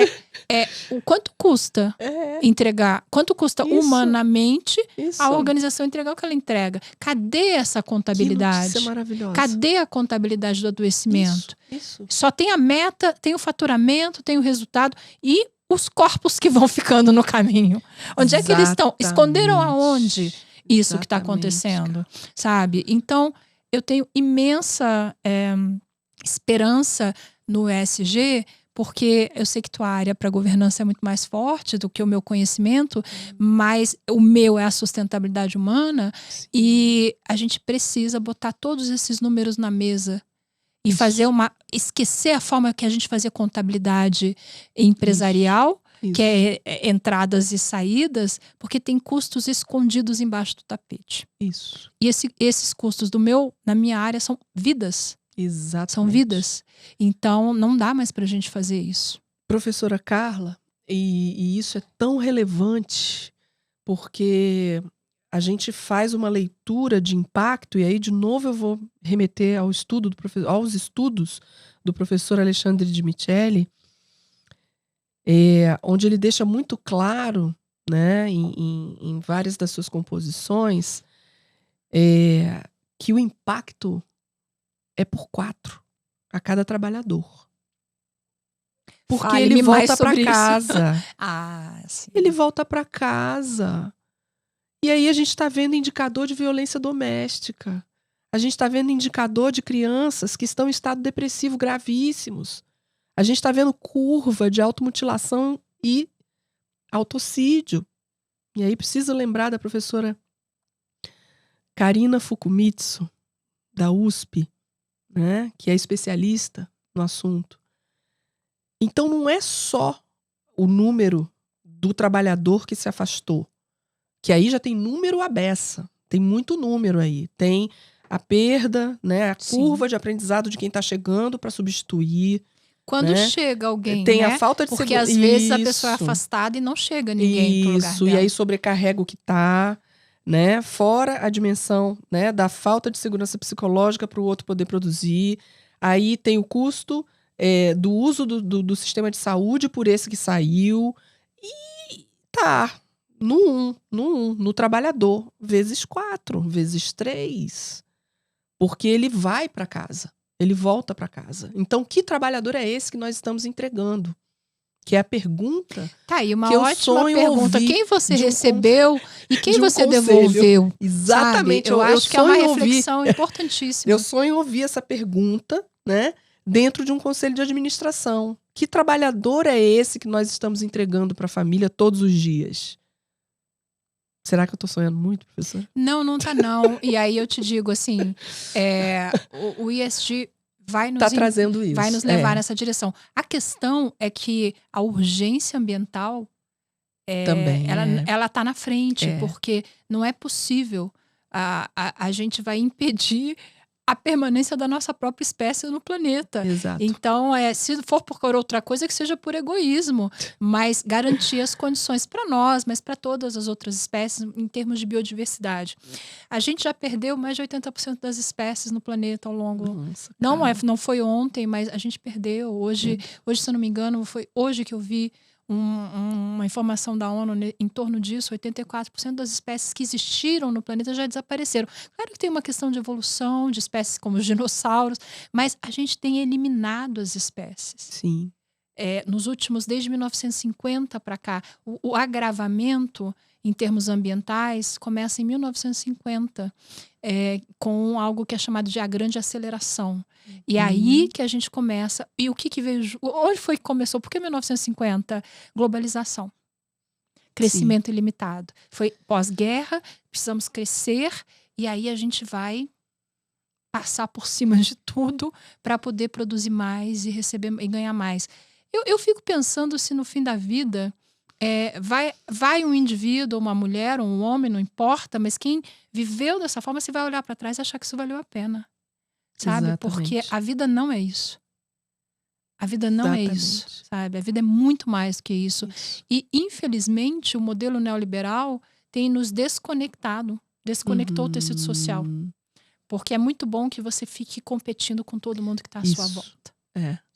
o quanto custa entregar, quanto custa humanamente a organização entregar o que ela entrega? Cadê essa contabilidade? Que notícia maravilhosa. Cadê a contabilidade do adoecimento? Isso. Só tem a meta, tem o faturamento, tem o resultado e os corpos que vão ficando no caminho. Onde é que eles estão? Esconderam aonde isso que está acontecendo? Sabe? Então, eu tenho imensa esperança no ESG, porque eu sei que tua área para governança é muito mais forte do que o meu conhecimento, mas o meu é a sustentabilidade humana. Sim. E a gente precisa botar todos esses números na mesa e esquecer a forma que a gente fazia contabilidade empresarial, que é entradas e saídas, porque tem custos escondidos embaixo do tapete. Isso. E esses custos na minha área são vidas. Exatamente. São vidas. Então, não dá mais pra gente fazer isso. Professora Carla, e isso é tão relevante, porque a gente faz uma leitura de impacto, e aí, de novo, eu vou remeter aos estudos do professor Alexandre de Micheli, onde ele deixa muito claro né, em várias das suas composições, que o impacto é por 4 a cada trabalhador. Porque ele volta para casa. Sim. Ele volta para casa. E aí a gente está vendo indicador de violência doméstica. A gente está vendo indicador de crianças que estão em estado depressivo gravíssimos. A gente está vendo curva de automutilação e autocídio. E aí precisa lembrar da professora Karina Fukumitsu, da USP, né, que é especialista no assunto. Então não é só o número do trabalhador que se afastou, que aí já tem número à beça, tem muito número aí. Tem a perda, né, a curva de aprendizado de quem está chegando para substituir. Quando chega alguém, tem né? a falta de Porque às vezes a pessoa é afastada e não chega ninguém pro lugar dela. E aí sobrecarrega o que tá, né? Fora a dimensão, né, da falta de segurança psicológica para o outro poder produzir. Aí tem o custo do uso do sistema de saúde por esse que saiu. E tá no trabalhador, vezes 4, vezes 3. Porque ele vai para casa. Ele volta para casa. Então, que trabalhador é esse que nós estamos entregando? Que é a pergunta. Tá aí, uma que ótima pergunta. Quem você recebeu e quem você devolveu? Exatamente. Eu acho que é uma reflexão importantíssima. Eu sonho em ouvir essa pergunta, né, dentro de um conselho de administração. Que trabalhador é esse que nós estamos entregando para a família todos os dias? Será que eu tô sonhando muito, professor? Não tá não. E aí eu te digo assim, o ESG vai nos, trazendo isso. Vai nos levar nessa direção. A questão é que a urgência ambiental também ela tá na frente, porque não é possível. A gente vai impedir a permanência da nossa própria espécie no planeta. Exato. Então, se for por outra coisa, que seja por egoísmo, mas garantir as condições para nós, mas para todas as outras espécies em termos de biodiversidade. A gente já perdeu mais de 80% das espécies no planeta ao longo... Nossa, não foi ontem, mas a gente perdeu. Hoje, se eu não me engano, foi hoje que eu vi uma informação da ONU em torno disso. 84% das espécies que existiram no planeta já desapareceram. Claro que tem uma questão de evolução de espécies como os dinossauros, mas a gente tem eliminado as espécies. Sim. Nos últimos, desde 1950 para cá, o agravamento em termos ambientais começa em 1950, com algo que é chamado de a grande aceleração. E aí que a gente começa. E o que veio? Onde foi que começou? Por que 1950? Globalização. Crescimento ilimitado. Foi pós-guerra, precisamos crescer, e aí a gente vai passar por cima de tudo para poder produzir mais e receber e ganhar mais. Eu fico pensando se no fim da vida vai um indivíduo, uma mulher, um homem, não importa, mas quem viveu dessa forma, se vai olhar para trás e achar que isso valeu a pena. Sabe? Exatamente. Porque a vida não é isso. A vida não é isso, sabe? A vida é muito mais do que isso. E, infelizmente, o modelo neoliberal tem nos desconectado. Desconectou o tecido social. Porque é muito bom que você fique competindo com todo mundo que está à sua volta.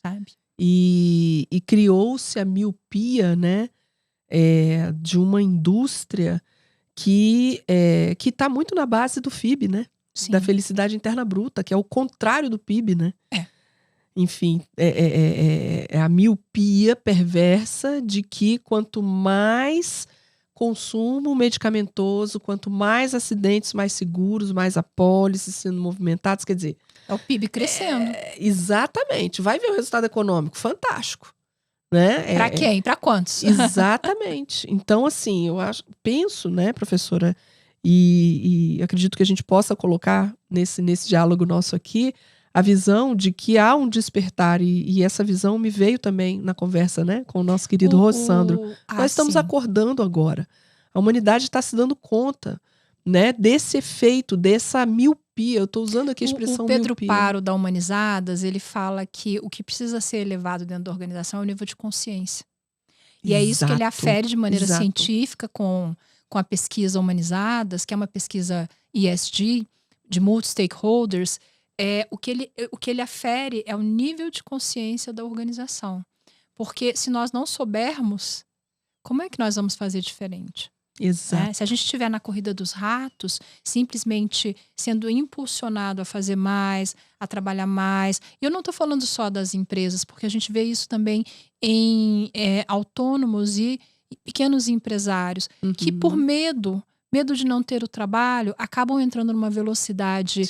Sabe? E criou-se a miopia, né? De uma indústria que está muito na base do FIB, né? Sim. Da felicidade interna bruta, que é o contrário do PIB, né? Enfim, é a miopia perversa de que quanto mais consumo medicamentoso, quanto mais acidentes mais seguros, mais apólices sendo movimentados, quer dizer... É o PIB crescendo. Exatamente. Vai ver o resultado econômico, fantástico. Né? Para quem? Para quantos? Exatamente. Então, assim, penso, né, professora, e acredito que a gente possa colocar nesse diálogo nosso aqui a visão de que há um despertar, e essa visão me veio também na conversa, né, com o nosso querido Rossandro. Nós estamos acordando agora. A humanidade está se dando conta, né, desse efeito, dessa miopia. Eu estou usando aqui a expressão miopia. O Pedro miopia. Paro, da Humanizadas, ele fala que o que precisa ser elevado dentro da organização é o nível de consciência. E é isso que ele afere de maneira científica com a pesquisa Humanizadas, que é uma pesquisa ESG, de multi-stakeholders. O que ele afere é o nível de consciência da organização. Porque se nós não soubermos como é que nós vamos fazer diferente? Exato. Se a gente estiver na corrida dos ratos, simplesmente sendo impulsionado a fazer mais, a trabalhar mais. E eu não estou falando só das empresas, porque a gente vê isso também em autônomos e pequenos empresários, que por medo de não ter o trabalho, acabam entrando numa velocidade.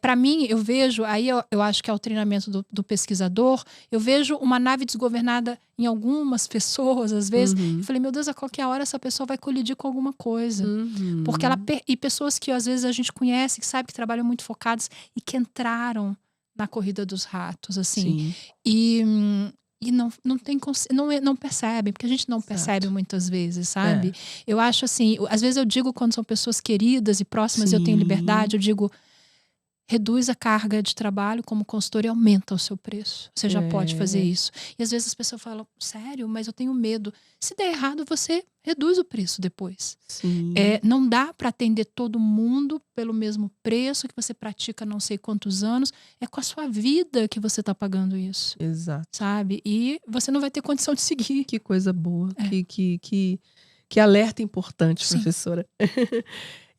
Para mim, eu vejo, aí eu acho que é o treinamento do pesquisador, eu vejo uma nave desgovernada em algumas pessoas, às vezes. Eu falei, meu Deus, a qualquer hora essa pessoa vai colidir com alguma coisa. Porque e pessoas que às vezes a gente conhece, que sabe que trabalham muito focadas e que entraram na corrida dos ratos, assim. E não percebem, porque a gente não percebe muitas vezes, sabe? Eu acho assim, às vezes eu digo quando são pessoas queridas e próximas e eu tenho liberdade, eu digo, reduz a carga de trabalho como consultor e aumenta o seu preço. Você já pode fazer isso. E às vezes as pessoas falam, sério, mas eu tenho medo. Se der errado, você reduz o preço depois. Não dá para atender todo mundo pelo mesmo preço que você pratica não sei quantos anos. É com a sua vida que você está pagando isso. Exato. Sabe? E você não vai ter condição de seguir. Que coisa boa. Que alerta importante, professora.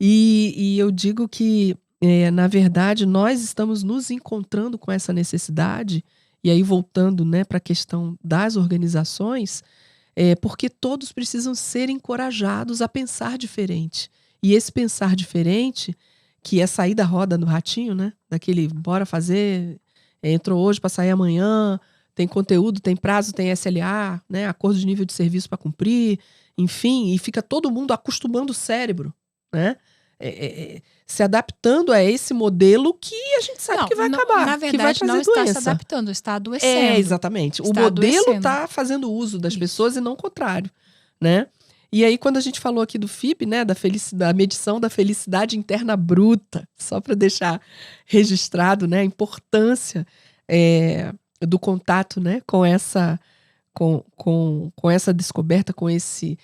E eu digo que na verdade, nós estamos nos encontrando com essa necessidade, e aí voltando, né, para a questão das organizações, porque todos precisam ser encorajados a pensar diferente. E esse pensar diferente, que é sair da roda do ratinho, né, daquele bora fazer, entrou hoje para sair amanhã, tem conteúdo, tem prazo, tem SLA, né, acordo de nível de serviço para cumprir, enfim, e fica todo mundo acostumando o cérebro, né? Se adaptando a esse modelo que a gente sabe que vai acabar. Na verdade, que vai trazer não está doença. se adaptando, está adoecendo. Exatamente. O modelo está fazendo uso das pessoas e não o contrário, né? E aí, quando a gente falou aqui do FIB, né, da medição da felicidade interna bruta, só para deixar registrado, né, a importância do contato, né, com essa descoberta, com esse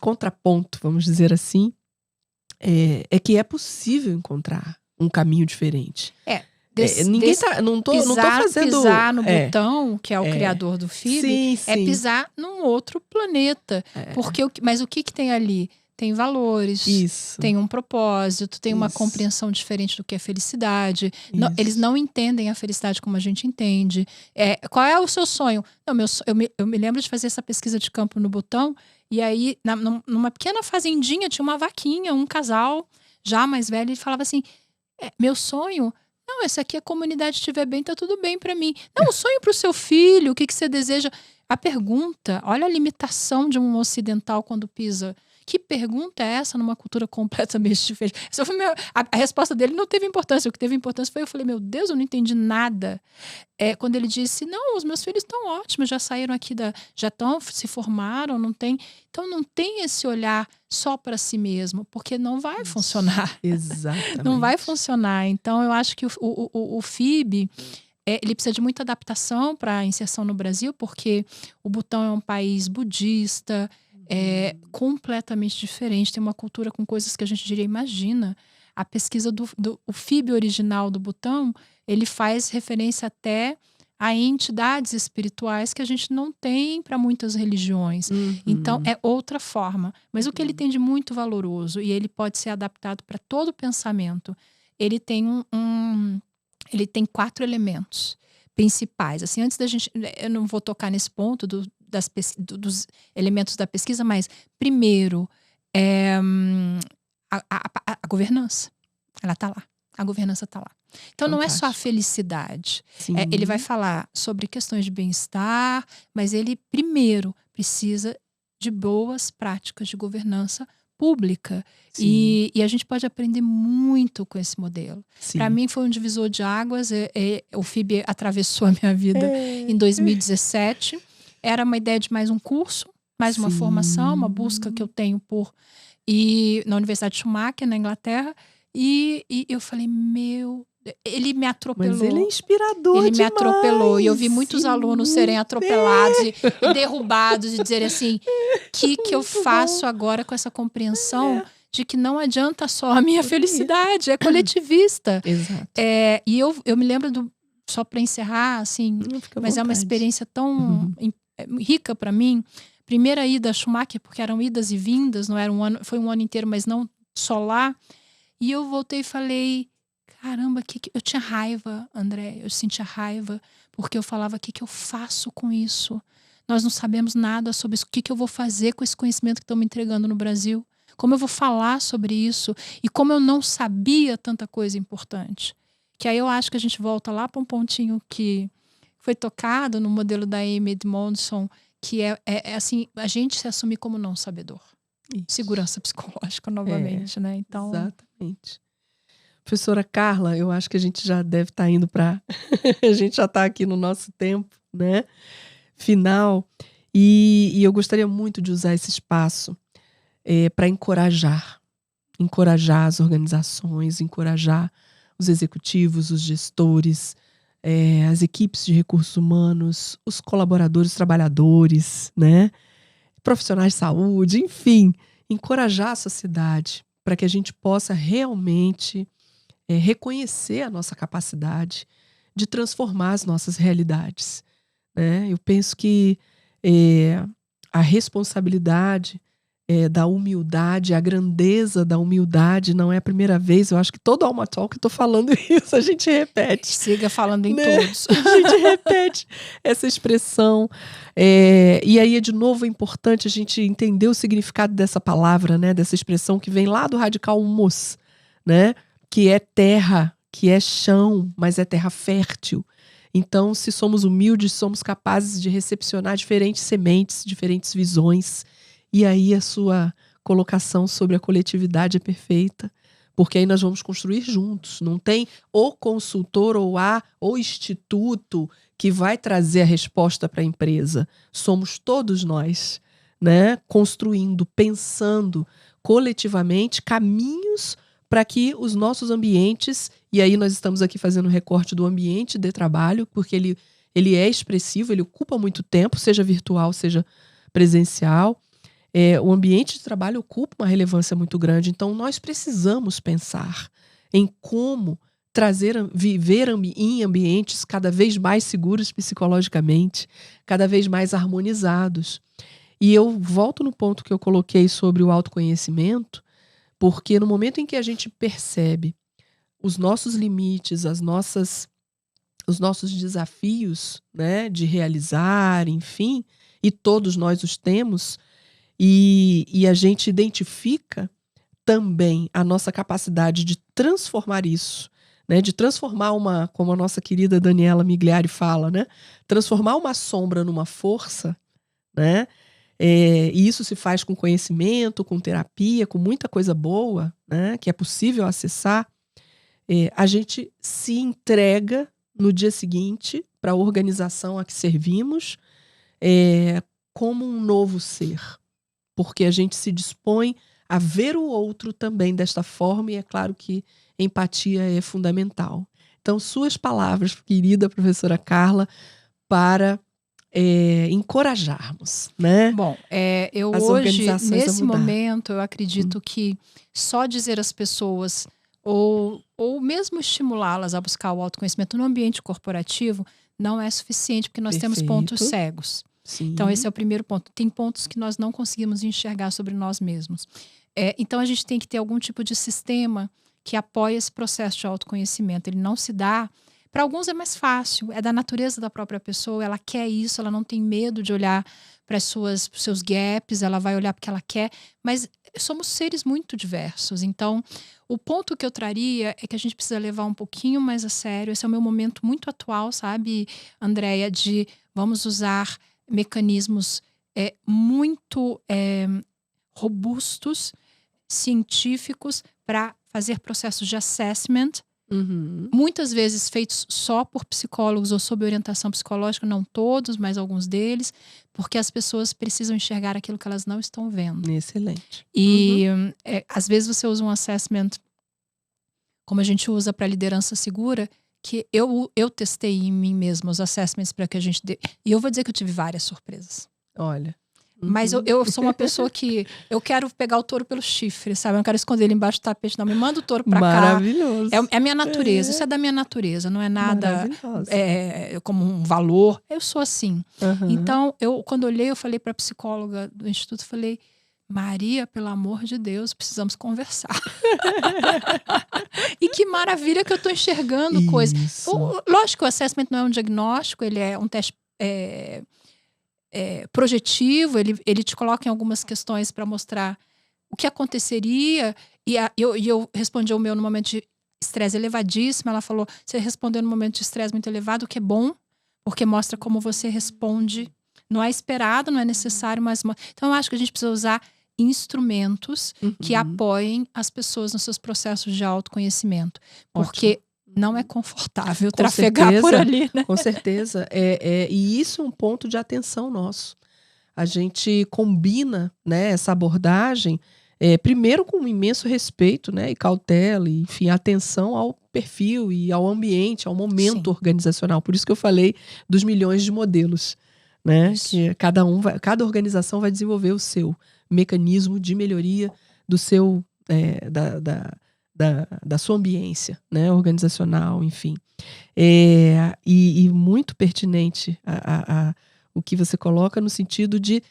contraponto, vamos dizer assim, que é possível encontrar um caminho diferente. Não tô fazendo... Pisar no Butão, que é o criador do FIB, pisar num outro planeta. Mas o que tem ali? Tem valores, tem um propósito, tem uma compreensão diferente do que é felicidade. Eles não entendem a felicidade como a gente entende. Qual é o seu sonho? Não, eu me lembro de fazer essa pesquisa de campo no Butão, e aí, numa pequena fazendinha, tinha uma vaquinha, um casal já mais velho, ele falava assim, meu sonho... Não, essa aqui a comunidade estiver bem, tá tudo bem pra mim. Não, o sonho pro seu filho, o que você deseja? A pergunta, olha a limitação de um ocidental quando pisa. Que pergunta é essa numa cultura completamente diferente? A resposta dele não teve importância. O que teve importância foi, eu falei, meu Deus, eu não entendi nada. Quando ele disse, não, os meus filhos estão ótimos, já saíram aqui, já se formaram, não tem... Então não tem esse olhar só para si mesmo, porque não vai funcionar. Exatamente. Não vai funcionar. Então eu acho que o FIB... ele precisa de muita adaptação para a inserção no Brasil, porque o Butão é um país budista, completamente diferente, tem uma cultura com coisas que a gente diria, imagina, a pesquisa o FIB original do Butão, ele faz referência até a entidades espirituais que a gente não tem para muitas religiões. Então, é outra forma. Mas o que ele tem de muito valoroso, e ele pode ser adaptado para todo o pensamento, ele tem ele tem 4 elementos principais. Assim, antes da gente... Eu não vou tocar nesse ponto dos elementos da pesquisa, mas primeiro, a governança. Ela está lá. A governança está lá. Então, não é só a felicidade. Ele vai falar sobre questões de bem-estar, mas ele, primeiro, precisa de boas práticas de governança pública. E a gente pode aprender muito com esse modelo. Para mim foi um divisor de águas. O FIB atravessou a minha vida em 2017. Era uma ideia de mais um curso, mais uma formação, uma busca que eu tenho na Universidade de Schumacher, na Inglaterra. E eu falei, ele me atropelou. Mas ele é inspirador demais. Ele me atropelou. E eu vi muitos alunos serem atropelados e derrubados e dizerem assim, o que eu faço agora com essa compreensão de que não adianta só a minha felicidade, é coletivista. Exato. E eu me lembro só para encerrar, assim, mas é uma experiência tão rica para mim. Primeira ida a Schumacher, porque eram idas e vindas, não era um ano, foi um ano inteiro, mas não só lá. E eu voltei e falei, caramba, eu tinha raiva, André, eu sentia raiva, porque eu falava, o que eu faço com isso? Nós não sabemos nada sobre isso, o que eu vou fazer com esse conhecimento que estão me entregando no Brasil? Como eu vou falar sobre isso? E como eu não sabia tanta coisa importante. Que aí eu acho que a gente volta lá para um pontinho que foi tocado no modelo da Amy Edmondson, que é assim, a gente se assumir como não sabedor. Isso. Segurança psicológica novamente, né? Então, exatamente. Professora Carla, eu acho que a gente já deve estar indo para... a gente já está aqui no nosso tempo, né? Final. E eu gostaria muito de usar esse espaço para encorajar as organizações, encorajar os executivos, os gestores, as equipes de recursos humanos, os colaboradores, trabalhadores, né? Profissionais de saúde, enfim, encorajar a sociedade para que a gente possa realmente reconhecer a nossa capacidade de transformar as nossas realidades, né? Eu penso que a responsabilidade da humildade, a grandeza da humildade, não é a primeira vez, eu acho que todo Alma Talk eu tô falando isso, a gente repete. Siga falando em né? todos. A gente repete essa expressão. E aí, de novo, é importante a gente entender o significado dessa palavra, né? Dessa expressão que vem lá do radical humus, né? Que é terra, que é chão, mas é terra fértil. Então, se somos humildes, somos capazes de recepcionar diferentes sementes, diferentes visões. E aí a sua colocação sobre a coletividade é perfeita, porque aí nós vamos construir juntos. Não tem o consultor ou o instituto que vai trazer a resposta para a empresa. Somos todos nós, né? Construindo, pensando coletivamente caminhos para que os nossos ambientes, e aí nós estamos aqui fazendo um recorte do ambiente de trabalho, porque ele é expressivo, ele ocupa muito tempo, seja virtual, seja presencial. O ambiente de trabalho ocupa uma relevância muito grande, então nós precisamos pensar em como viver em ambientes cada vez mais seguros psicologicamente, cada vez mais harmonizados. E eu volto no ponto que eu coloquei sobre o autoconhecimento, porque no momento em que a gente percebe os nossos limites, os nossos desafios, né, de realizar, enfim, e todos nós os temos, e a gente identifica também a nossa capacidade de transformar isso, né? De transformar como a nossa querida Daniela Migliari fala, né? Transformar uma sombra numa força, né? E isso se faz com conhecimento, com terapia, com muita coisa boa, né? Que é possível acessar. A gente se entrega no dia seguinte para a organização a que servimos como um novo ser. Porque a gente se dispõe a ver o outro também desta forma, e é claro que empatia é fundamental. Então, suas palavras, querida professora Carla, para encorajarmos, né? Bom, eu as hoje, organizações nesse momento, eu acredito que só dizer às pessoas, ou mesmo estimulá-las a buscar o autoconhecimento no ambiente corporativo, não é suficiente, porque nós temos pontos cegos. Sim. Então, esse é o primeiro ponto. Tem pontos que nós não conseguimos enxergar sobre nós mesmos. Então, a gente tem que ter algum tipo de sistema que apoie esse processo de autoconhecimento. Ele não se dá... Para alguns é mais fácil, é da natureza da própria pessoa, ela quer isso, ela não tem medo de olhar para os seus gaps, ela vai olhar porque ela quer, mas somos seres muito diversos. Então, o ponto que eu traria é que a gente precisa levar um pouquinho mais a sério. Esse é o meu momento muito atual, sabe, Andréia, de vamos usar mecanismos muito robustos, científicos, para fazer processos de assessment, muitas vezes feitos só por psicólogos ou sob orientação psicológica, não todos, mas alguns deles, porque as pessoas precisam enxergar aquilo que elas não estão vendo. Excelente. E às vezes você usa um assessment, como a gente usa para liderança segura, que eu testei em mim mesma os assessments para que a gente dê. E eu vou dizer que eu tive várias surpresas. Olha. Mas eu sou uma pessoa que eu quero pegar o touro pelo chifre, sabe? Eu não quero esconder ele embaixo do tapete, não. Me manda o touro pra cá. Maravilhoso. É a minha natureza, isso é da minha natureza, não é nada como um valor. Eu sou assim. Então, quando eu olhei, eu falei pra psicóloga do instituto, falei, Maria, pelo amor de Deus, precisamos conversar. E que maravilha que eu tô enxergando coisas. Lógico que o assessment não é um diagnóstico, ele é um teste projetivo, ele te coloca em algumas questões para mostrar o que aconteceria. E eu respondi ao meu no momento de estresse elevadíssimo. Ela falou, você respondeu no momento de estresse muito elevado, o que é bom, porque mostra como você responde. Não é esperado, não é necessário, mas... Então, eu acho que a gente precisa usar instrumentos que apoiem as pessoas nos seus processos de autoconhecimento. Porque não é confortável trafegar por ali, né? Com certeza. E isso é um ponto de atenção nosso. A gente combina, né, essa abordagem, primeiro com um imenso respeito, né, e cautela, e, enfim, atenção ao perfil e ao ambiente, ao momento organizacional. Por isso que eu falei dos milhões de modelos, né? Que cada organização vai desenvolver o seu mecanismo de melhoria do seu da sua ambiência, né, organizacional, enfim. E muito pertinente o que você coloca no sentido de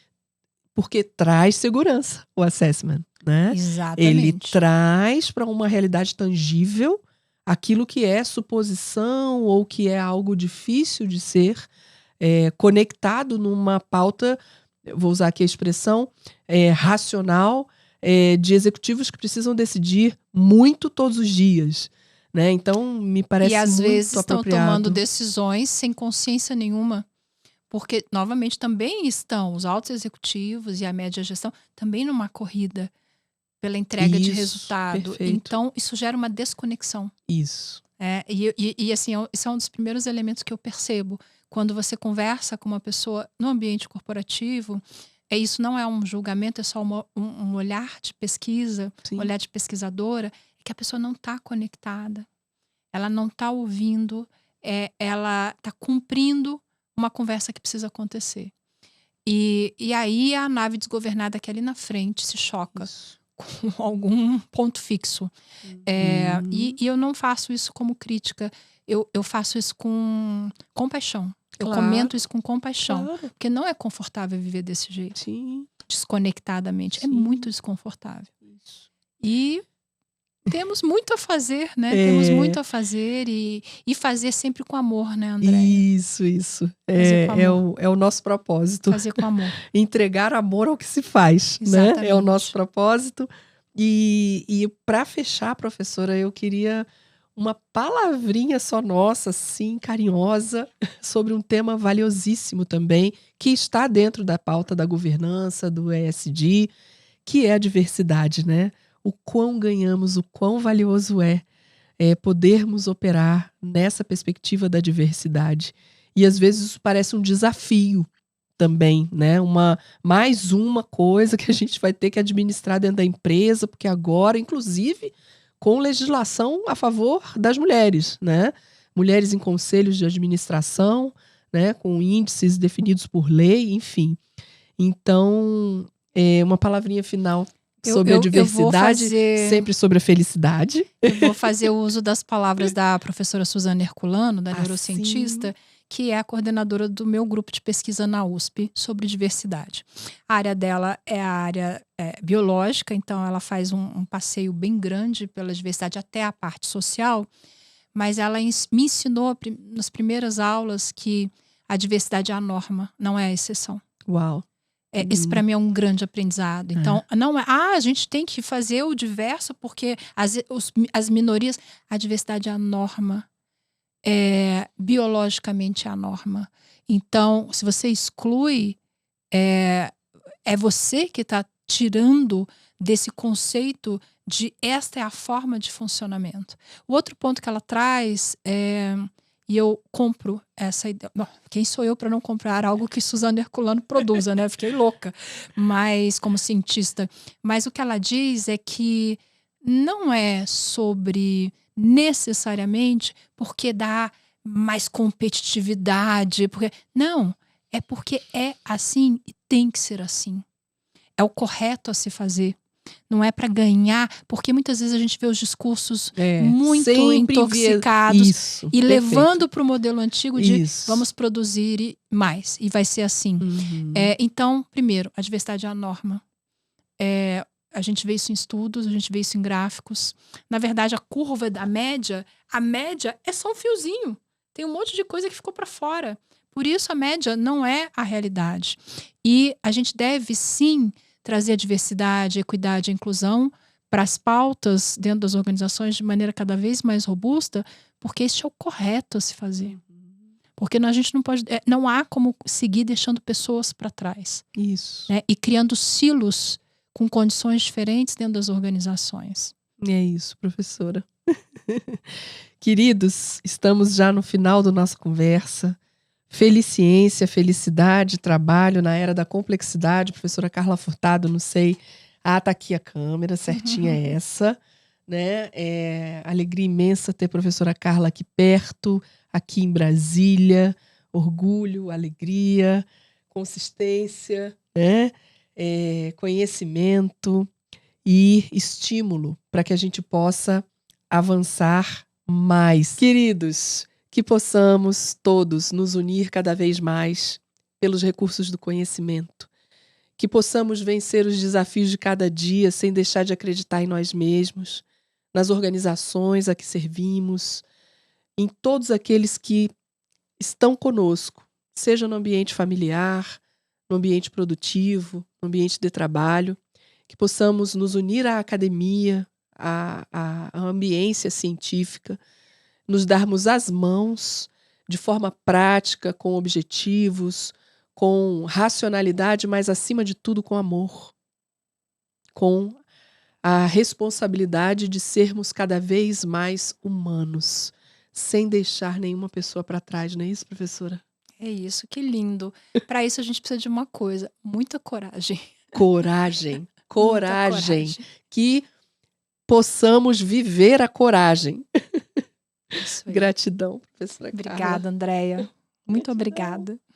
porque traz segurança o assessment, né? Exatamente. Ele traz para uma realidade tangível aquilo que é suposição ou que é algo difícil de ser conectado numa pauta, vou usar aqui a expressão, racional, de executivos que precisam decidir muito todos os dias, né? Então, me parece muito apropriado. E às vezes estão tomando decisões sem consciência nenhuma. Porque, novamente, também estão os altos executivos e a média gestão também numa corrida pela entrega de resultado. Perfeito. Então, isso gera uma desconexão. Isso. E assim, esse é um dos primeiros elementos que eu percebo. Quando você conversa com uma pessoa no ambiente corporativo, isso não é um julgamento, é só um olhar de pesquisa, um olhar de pesquisadora, que a pessoa não está conectada. Ela não está ouvindo, ela está cumprindo uma conversa que precisa acontecer. E aí a nave desgovernada que ali na frente se choca com algum ponto fixo. E eu não faço isso como crítica, eu faço isso com compaixão. Eu comento isso com compaixão. Porque não é confortável viver desse jeito. Sim. Desconectadamente. Sim. É muito desconfortável. Isso. E temos muito a fazer, né? Temos muito a fazer e fazer sempre com amor, né, Andréia? Isso. É o nosso propósito. Fazer com amor. Entregar amor ao que se faz, exatamente, né? É o nosso propósito. E para fechar, professora, eu queria uma palavrinha só nossa, assim, carinhosa, sobre um tema valiosíssimo também, que está dentro da pauta da governança, do ESG, que é a diversidade, né? O quão ganhamos, o quão valioso podermos operar nessa perspectiva da diversidade. E às vezes isso parece um desafio também, né? Mais uma coisa que a gente vai ter que administrar dentro da empresa, porque agora, inclusive, com legislação a favor das mulheres, né? Mulheres em conselhos de administração, né? Com índices definidos por lei, enfim. Então, uma palavrinha final sobre a diversidade, sempre sobre a felicidade. Eu vou fazer o uso das palavras da professora Suzana Herculano, da neurocientista, que é a coordenadora do meu grupo de pesquisa na USP sobre diversidade. A área dela é a área biológica, então ela faz um passeio bem grande pela diversidade até a parte social, mas ela me ensinou nas primeiras aulas que a diversidade é a norma, não é a exceção. Uau! Isso para mim é um grande aprendizado. Então, não é, a gente tem que fazer o diverso porque as minorias, a diversidade é a norma. Biologicamente é a norma. Então, se você exclui, é você que está tirando desse conceito de esta é a forma de funcionamento. O outro ponto que ela traz e eu compro essa ideia. Bom, quem sou eu para não comprar algo que Suzana Herculano produza, né? Fiquei louca, mas como cientista. Mas o que ela diz é que não é sobre necessariamente porque dá mais competitividade, não, é porque é assim e tem que ser assim. É o correto a se fazer. Não é para ganhar, porque muitas vezes a gente vê os discursos muito intoxicados isso, e perfeito. levando para o modelo antigo de Isso. vamos produzir mais, e vai ser assim. Então, primeiro, a diversidade é a norma. A gente vê isso em estudos, a gente vê isso em gráficos. Na verdade, a curva da média, a média é só um fiozinho. Tem um monte de coisa que ficou para fora. Por isso, a média não é a realidade. E a gente deve, sim, trazer a diversidade, a equidade e a inclusão para as pautas dentro das organizações de maneira cada vez mais robusta, porque isso é o correto a se fazer. Porque a gente não pode, não há como seguir deixando pessoas para trás. Isso. Né? E criando silos com condições diferentes dentro das organizações. É isso, professora. Queridos, estamos já no final da nossa conversa. Felicciência, felicidade, trabalho na era da complexidade. Professora Carla Furtado, não sei. Tá aqui a câmera, certinha essa. Né? Alegria imensa ter a professora Carla aqui perto, aqui em Brasília. Orgulho, alegria, consistência, né? Conhecimento e estímulo para que a gente possa avançar mais. Queridos, que possamos todos nos unir cada vez mais pelos recursos do conhecimento. Que possamos vencer os desafios de cada dia sem deixar de acreditar em nós mesmos, nas organizações a que servimos, em todos aqueles que estão conosco, seja no ambiente familiar, no ambiente produtivo, no ambiente de trabalho, que possamos nos unir à academia, à ambiência científica, nos darmos as mãos de forma prática, com objetivos, com racionalidade, mas acima de tudo com amor, com a responsabilidade de sermos cada vez mais humanos, sem deixar nenhuma pessoa para trás, não é isso, professora? É isso, que lindo. Para isso a gente precisa de uma coisa, muita coragem. Coragem. Que possamos viver a coragem. Isso aí. Gratidão, professora Carla. Obrigada, Andréia. Muito obrigada.